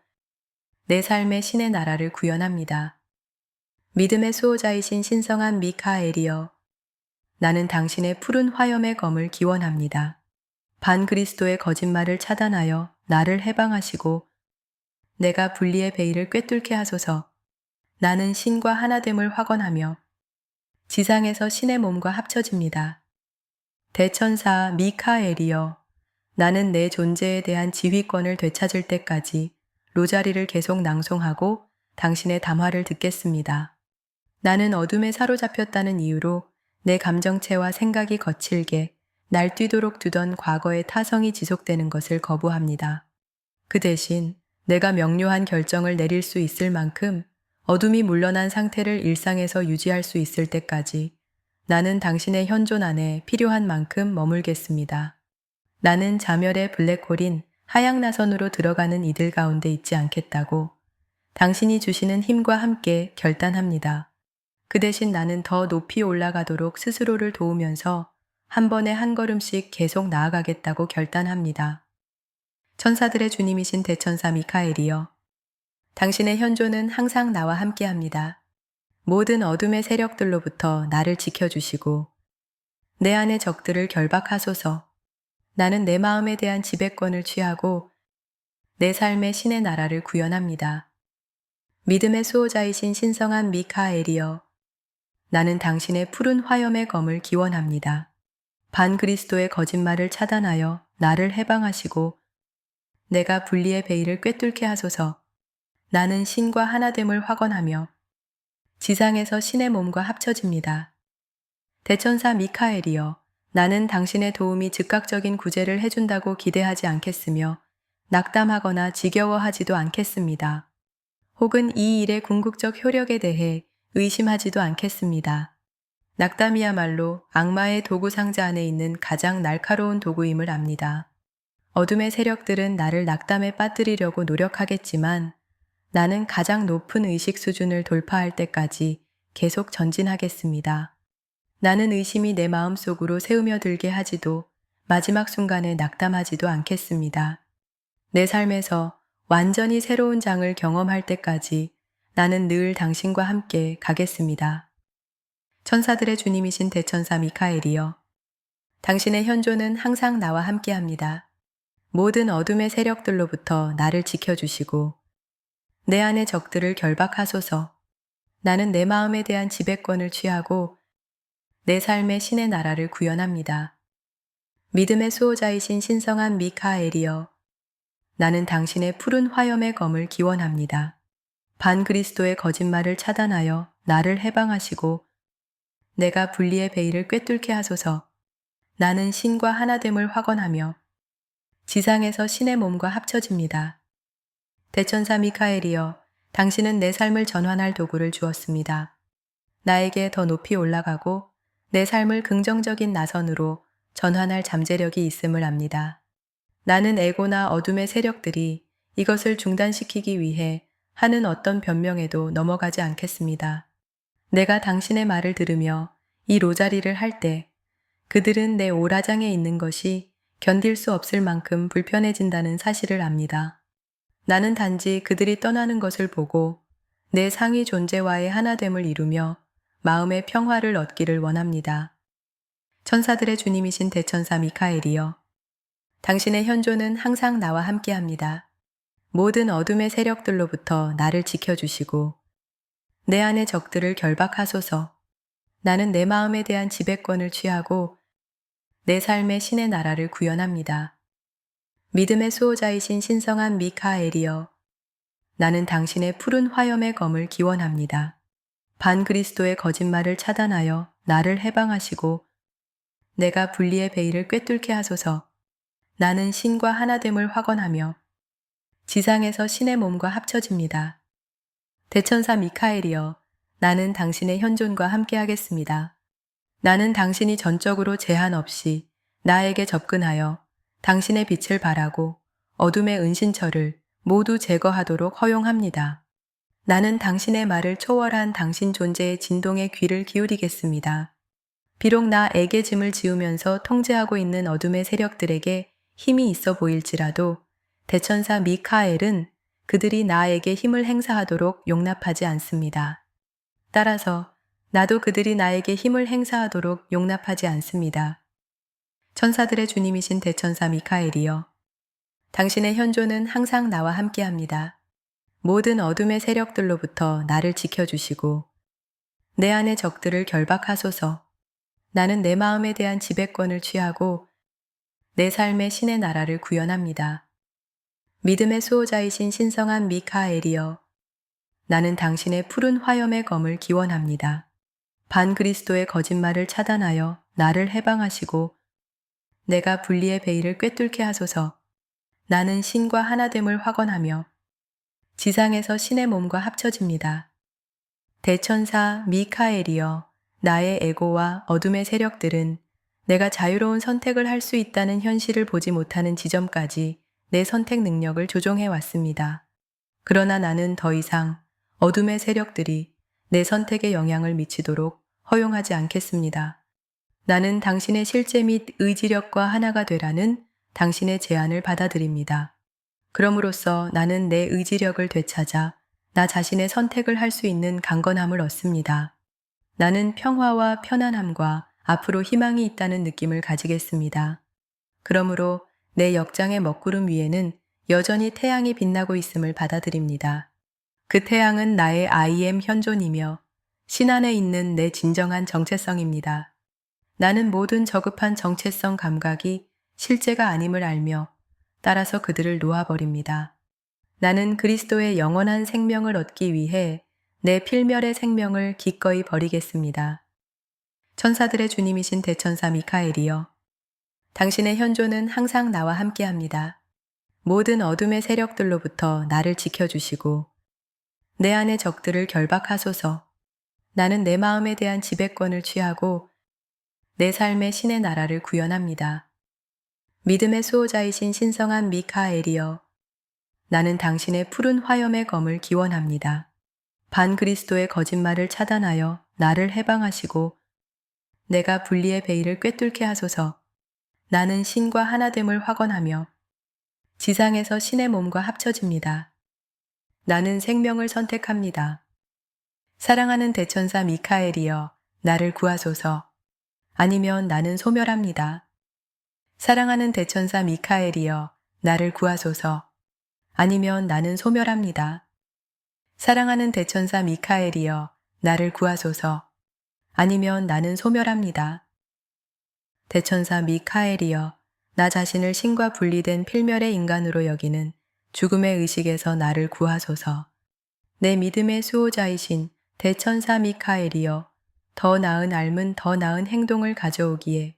내 삶의 신의 나라를 구현합니다. 믿음의 수호자이신 신성한 미카엘이여, 나는 당신의 푸른 화염의 검을 기원합니다. 반그리스도의 거짓말을 차단하여 나를 해방하시고 내가 분리의 베일을 꿰뚫게 하소서. 나는 신과 하나됨을 확언하며 지상에서 신의 몸과 합쳐집니다. 대천사 미카엘이여, 나는 내 존재에 대한 지휘권을 되찾을 때까지 로자리를 계속 낭송하고 당신의 담화를 듣겠습니다. 나는 어둠에 사로잡혔다는 이유로 내 감정체와 생각이 거칠게 날뛰도록 두던 과거의 타성이 지속되는 것을 거부합니다. 그 대신 내가 명료한 결정을 내릴 수 있을 만큼 어둠이 물러난 상태를 일상에서 유지할 수 있을 때까지 나는 당신의 현존 안에 필요한 만큼 머물겠습니다. 나는 자멸의 블랙홀인 하양나선으로 들어가는 이들 가운데 있지 않겠다고 당신이 주시는 힘과 함께 결단합니다. 그 대신 나는 더 높이 올라가도록 스스로를 도우면서 한 번에 한 걸음씩 계속 나아가겠다고 결단합니다. 천사들의 주님이신 대천사 미카엘이여, 당신의 현존은 항상 나와 함께합니다. 모든 어둠의 세력들로부터 나를 지켜주시고 내 안의 적들을 결박하소서. 나는 내 마음에 대한 지배권을 취하고 내 삶의 신의 나라를 구현합니다. 믿음의 수호자이신 신성한 미카엘이여, 나는 당신의 푸른 화염의 검을 기원합니다. 반그리스도의 거짓말을 차단하여 나를 해방하시고 내가 분리의 베일을 꿰뚫게 하소서. 나는 신과 하나됨을 확언하며 지상에서 신의 몸과 합쳐집니다. 대천사 미카엘이여, 나는 당신의 도움이 즉각적인 구제를 해준다고 기대하지 않겠으며 낙담하거나 지겨워하지도 않겠습니다. 혹은 이 일의 궁극적 효력에 대해 의심하지도 않겠습니다. 낙담이야말로 악마의 도구 상자 안에 있는 가장 날카로운 도구임을 압니다. 어둠의 세력들은 나를 낙담에 빠뜨리려고 노력하겠지만 나는 가장 높은 의식 수준을 돌파할 때까지 계속 전진하겠습니다. 나는 의심이 내 마음속으로 새으며들게 하지도 마지막 순간에 낙담하지도 않겠습니다. 내 삶에서 완전히 새로운 장을 경험할 때까지 나는 늘 당신과 함께 가겠습니다. 천사들의 주님이신 대천사 미카엘이여, 당신의 현존은 항상 나와 함께합니다. 모든 어둠의 세력들로부터 나를 지켜주시고 내 안의 적들을 결박하소서. 나는 내 마음에 대한 지배권을 취하고 내 삶의 신의 나라를 구현합니다. 믿음의 수호자이신 신성한 미카엘이여, 나는 당신의 푸른 화염의 검을 기원합니다. 반그리스도의 거짓말을 차단하여 나를 해방하시고 내가 분리의 베일을 꿰뚫게 하소서. 나는 신과 하나됨을 확언하며 지상에서 신의 몸과 합쳐집니다. 대천사 미카엘이여, 당신은 내 삶을 전환할 도구를 주었습니다. 나에게 더 높이 올라가고 내 삶을 긍정적인 나선으로 전환할 잠재력이 있음을 압니다. 나는 에고나 어둠의 세력들이 이것을 중단시키기 위해 하는 어떤 변명에도 넘어가지 않겠습니다. 내가 당신의 말을 들으며 이 로자리를 할 때 그들은 내 오라장에 있는 것이 견딜 수 없을 만큼 불편해진다는 사실을 압니다. 나는 단지 그들이 떠나는 것을 보고 내 상위 존재와의 하나됨을 이루며 마음의 평화를 얻기를 원합니다. 천사들의 주님이신 대천사 미카엘이여, 당신의 현존은 항상 나와 함께합니다. 모든 어둠의 세력들로부터 나를 지켜주시고 내 안의 적들을 결박하소서. 나는 내 마음에 대한 지배권을 취하고 내 삶의 신의 나라를 구현합니다. 믿음의 수호자이신 신성한 미카엘이여, 나는 당신의 푸른 화염의 검을 기원합니다. 반그리스도의 거짓말을 차단하여 나를 해방하시고 내가 분리의 베일을 꿰뚫게 하소서. 나는 신과 하나됨을 확언하며 지상에서 신의 몸과 합쳐집니다. 대천사 미카엘이여, 나는 당신의 현존과 함께하겠습니다. 나는 당신이 전적으로 제한 없이 나에게 접근하여 당신의 빛을 발하고 어둠의 은신처를 모두 제거하도록 허용합니다. 나는 당신의 말을 초월한 당신 존재의 진동에 귀를 기울이겠습니다. 비록 나에게 짐을 지우면서 통제하고 있는 어둠의 세력들에게 힘이 있어 보일지라도 대천사 미카엘은 그들이 나에게 힘을 행사하도록 용납하지 않습니다. 따라서 나도 그들이 나에게 힘을 행사하도록 용납하지 않습니다. 천사들의 주님이신 대천사 미카엘이여, 당신의 현존은 항상 나와 함께합니다. 모든 어둠의 세력들로부터 나를 지켜주시고 내 안의 적들을 결박하소서. 나는 내 마음에 대한 지배권을 취하고 내 삶의 신의 나라를 구현합니다. 믿음의 수호자이신 신성한 미카엘이여, 나는 당신의 푸른 화염의 검을 기원합니다. 반그리스도의 거짓말을 차단하여 나를 해방하시고 내가 분리의 베일을 꿰뚫게 하소서. 나는 신과 하나됨을 확언하며 지상에서 신의 몸과 합쳐집니다. 대천사 미카엘이여, 나의 에고와 어둠의 세력들은 내가 자유로운 선택을 할 수 있다는 현실을 보지 못하는 지점까지 내 선택 능력을 조종해 왔습니다. 그러나 나는 더 이상 어둠의 세력들이 내 선택에 영향을 미치도록 허용하지 않겠습니다. 나는 당신의 실제 및 의지력과 하나가 되라는 당신의 제안을 받아들입니다. 그럼으로써 나는 내 의지력을 되찾아 나 자신의 선택을 할 수 있는 강건함을 얻습니다. 나는 평화와 편안함과 앞으로 희망이 있다는 느낌을 가지겠습니다. 그러므로 내 역장의 먹구름 위에는 여전히 태양이 빛나고 있음을 받아들입니다. 그 태양은 나의 I am 현존이며 신 안에 있는 내 진정한 정체성입니다. 나는 모든 저급한 정체성 감각이 실제가 아님을 알며 따라서 그들을 놓아버립니다. 나는 그리스도의 영원한 생명을 얻기 위해 내 필멸의 생명을 기꺼이 버리겠습니다. 천사들의 주님이신 대천사 미카엘이여, 당신의 현존은 항상 나와 함께합니다. 모든 어둠의 세력들로부터 나를 지켜주시고 내 안의 적들을 결박하소서. 나는 내 마음에 대한 지배권을 취하고 내 삶의 신의 나라를 구현합니다. 믿음의 수호자이신 신성한 미카엘이여, 나는 당신의 푸른 화염의 검을 기원합니다. 반그리스도의 거짓말을 차단하여 나를 해방하시고 내가 분리의 베일을 꿰뚫게 하소서. 나는 신과 하나됨을 확언하며 지상에서 신의 몸과 합쳐집니다. 나는 생명을 선택합니다. 사랑하는 대천사 미카엘이여, 나를 구하소서. 아니면 나는 소멸합니다. 사랑하는 대천사 미카엘이여, 나를 구하소서. 아니면 나는 소멸합니다. 사랑하는 대천사 미카엘이여, 나를 구하소서. 아니면 나는 소멸합니다. 대천사 미카엘이여, 나 자신을 신과 분리된 필멸의 인간으로 여기는 죽음의 의식에서 나를 구하소서. 내 믿음의 수호자이신 대천사 미카엘이여, 더 나은 삶은 더 나은 행동을 가져오기에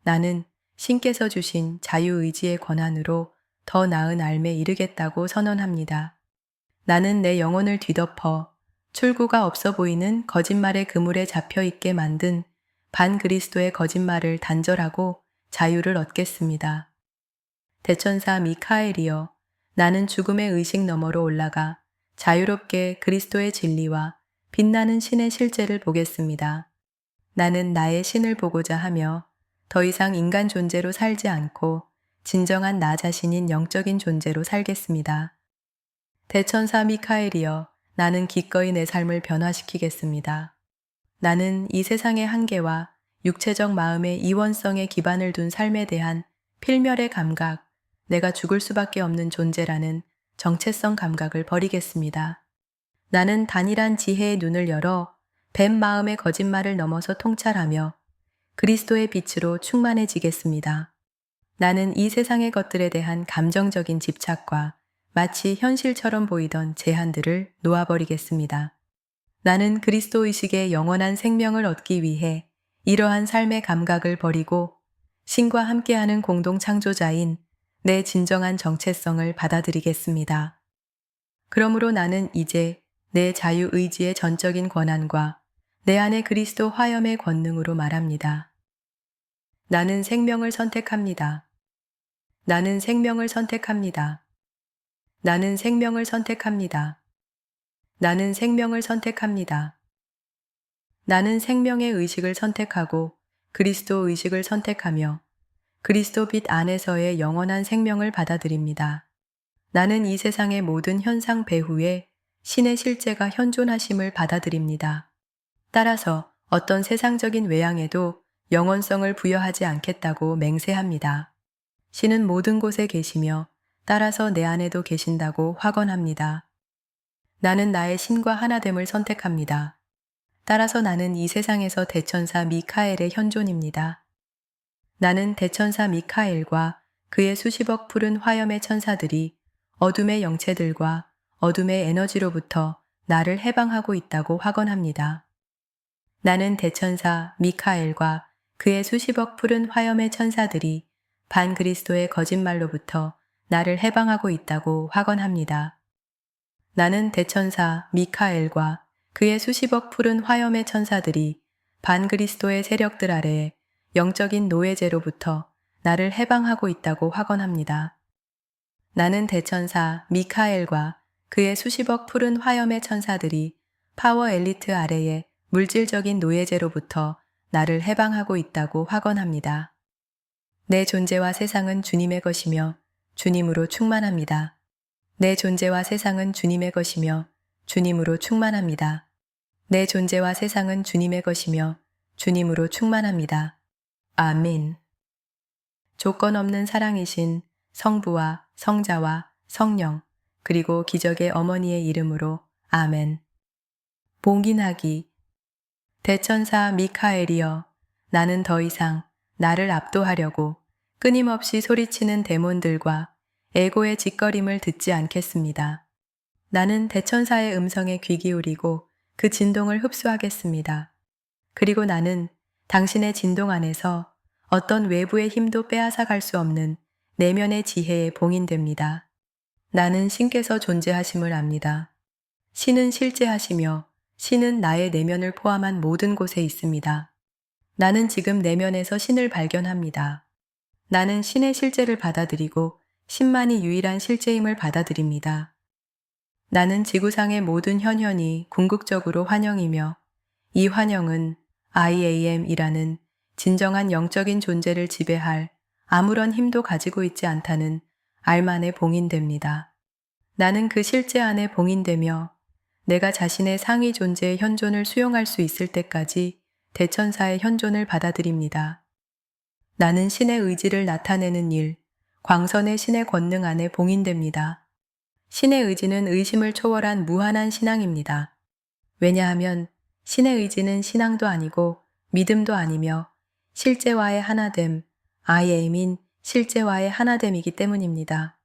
나는 신께서 주신 자유의지의 권한으로 더 나은 삶에 이르겠다고 선언합니다. 나는 내 영혼을 뒤덮어 출구가 없어 보이는 거짓말의 그물에 잡혀있게 만든 반그리스도의 거짓말을 단절하고 자유를 얻겠습니다. 대천사 미카엘이여, 나는 죽음의 의식 너머로 올라가 자유롭게 그리스도의 진리와 빛나는 신의 실제를 보겠습니다. 나는 나의 신을 보고자 하며 더 이상 인간 존재로 살지 않고 진정한 나 자신인 영적인 존재로 살겠습니다. 대천사 미카엘이여, 나는 기꺼이 내 삶을 변화시키겠습니다. 나는 이 세상의 한계와 육체적 마음의 이원성에 기반을 둔 삶에 대한 필멸의 감각, 내가 죽을 수밖에 없는 존재라는 정체성 감각을 버리겠습니다. 나는 단일한 지혜의 눈을 열어 뱀 마음의 거짓말을 넘어서 통찰하며 그리스도의 빛으로 충만해지겠습니다. 나는 이 세상의 것들에 대한 감정적인 집착과 마치 현실처럼 보이던 제한들을 놓아버리겠습니다. 나는 그리스도 의식의 영원한 생명을 얻기 위해 이러한 삶의 감각을 버리고 신과 함께하는 공동 창조자인 내 진정한 정체성을 받아들이겠습니다. 그러므로 나는 이제 내 자유의지의 전적인 권한과 내 안의 그리스도 화염의 권능으로 말합니다. 나는 생명을 선택합니다. 나는 생명을 선택합니다. 나는 생명을 선택합니다. 나는 생명을 선택합니다. 나는 생명의 의식을 선택하고 그리스도 의식을 선택하며 그리스도 빛 안에서의 영원한 생명을 받아들입니다. 나는 이 세상의 모든 현상 배후에 신의 실제가 현존하심을 받아들입니다. 따라서 어떤 세상적인 외양에도 영원성을 부여하지 않겠다고 맹세합니다. 신은 모든 곳에 계시며 따라서 내 안에도 계신다고 확언합니다. 나는 나의 신과 하나됨을 선택합니다. 따라서 나는 이 세상에서 대천사 미카엘의 현존입니다. 나는 대천사 미카엘과 그의 수십억 푸른 화염의 천사들이 어둠의 영체들과 어둠의 에너지로부터 나를 해방하고 있다고 확언합니다. 나는 대천사 미카엘과 그의 수십억 푸른 화염의 천사들이 반그리스도의 거짓말로부터 나를 해방하고 있다고 확언합니다. 나는 대천사 미카엘과 그의 수십억 푸른 화염의 천사들이 반그리스도의 세력들 아래에 영적인 노예제로부터 나를 해방하고 있다고 확언합니다. 나는 대천사 미카엘과 그의 수십억 푸른 화염의 천사들이 파워 엘리트 아래의 물질적인 노예제로부터 나를 해방하고 있다고 확언합니다. 내 존재와 세상은 주님의 것이며 주님으로 충만합니다. 내 존재와 세상은 주님의 것이며 주님으로 충만합니다. 내 존재와 세상은 주님의 것이며 주님으로 충만합니다. 아멘. 조건 없는 사랑이신 성부와 성자와 성령, 그리고 기적의 어머니의 이름으로 아멘. 봉인하기. 대천사 미카엘이여, 나는 더 이상 나를 압도하려고 끊임없이 소리치는 데몬들과 에고의 짓거림을 듣지 않겠습니다. 나는 대천사의 음성에 귀 기울이고 그 진동을 흡수하겠습니다. 그리고 나는 당신의 진동 안에서 어떤 외부의 힘도 빼앗아 갈 수 없는 내면의 지혜에 봉인됩니다. 나는 신께서 존재하심을 압니다. 신은 실제하시며 신은 나의 내면을 포함한 모든 곳에 있습니다. 나는 지금 내면에서 신을 발견합니다. 나는 신의 실제를 받아들이고 신만이 유일한 실제임을 받아들입니다. 나는 지구상의 모든 현현이 궁극적으로 환영이며 이 환영은 I am이라는 진정한 영적인 존재를 지배할 아무런 힘도 가지고 있지 않다는 알만에 봉인됩니다. 나는 그 실제 안에 봉인되며 내가 자신의 상위 존재의 현존을 수용할 수 있을 때까지 대천사의 현존을 받아들입니다. 나는 신의 의지를 나타내는 일, 광선의 신의 권능 안에 봉인됩니다. 신의 의지는 의심을 초월한 무한한 신앙입니다. 왜냐하면 신의 의지는 신앙도 아니고 믿음도 아니며 실제와의 하나됨, I am인 실제와의 하나됨이기 때문입니다.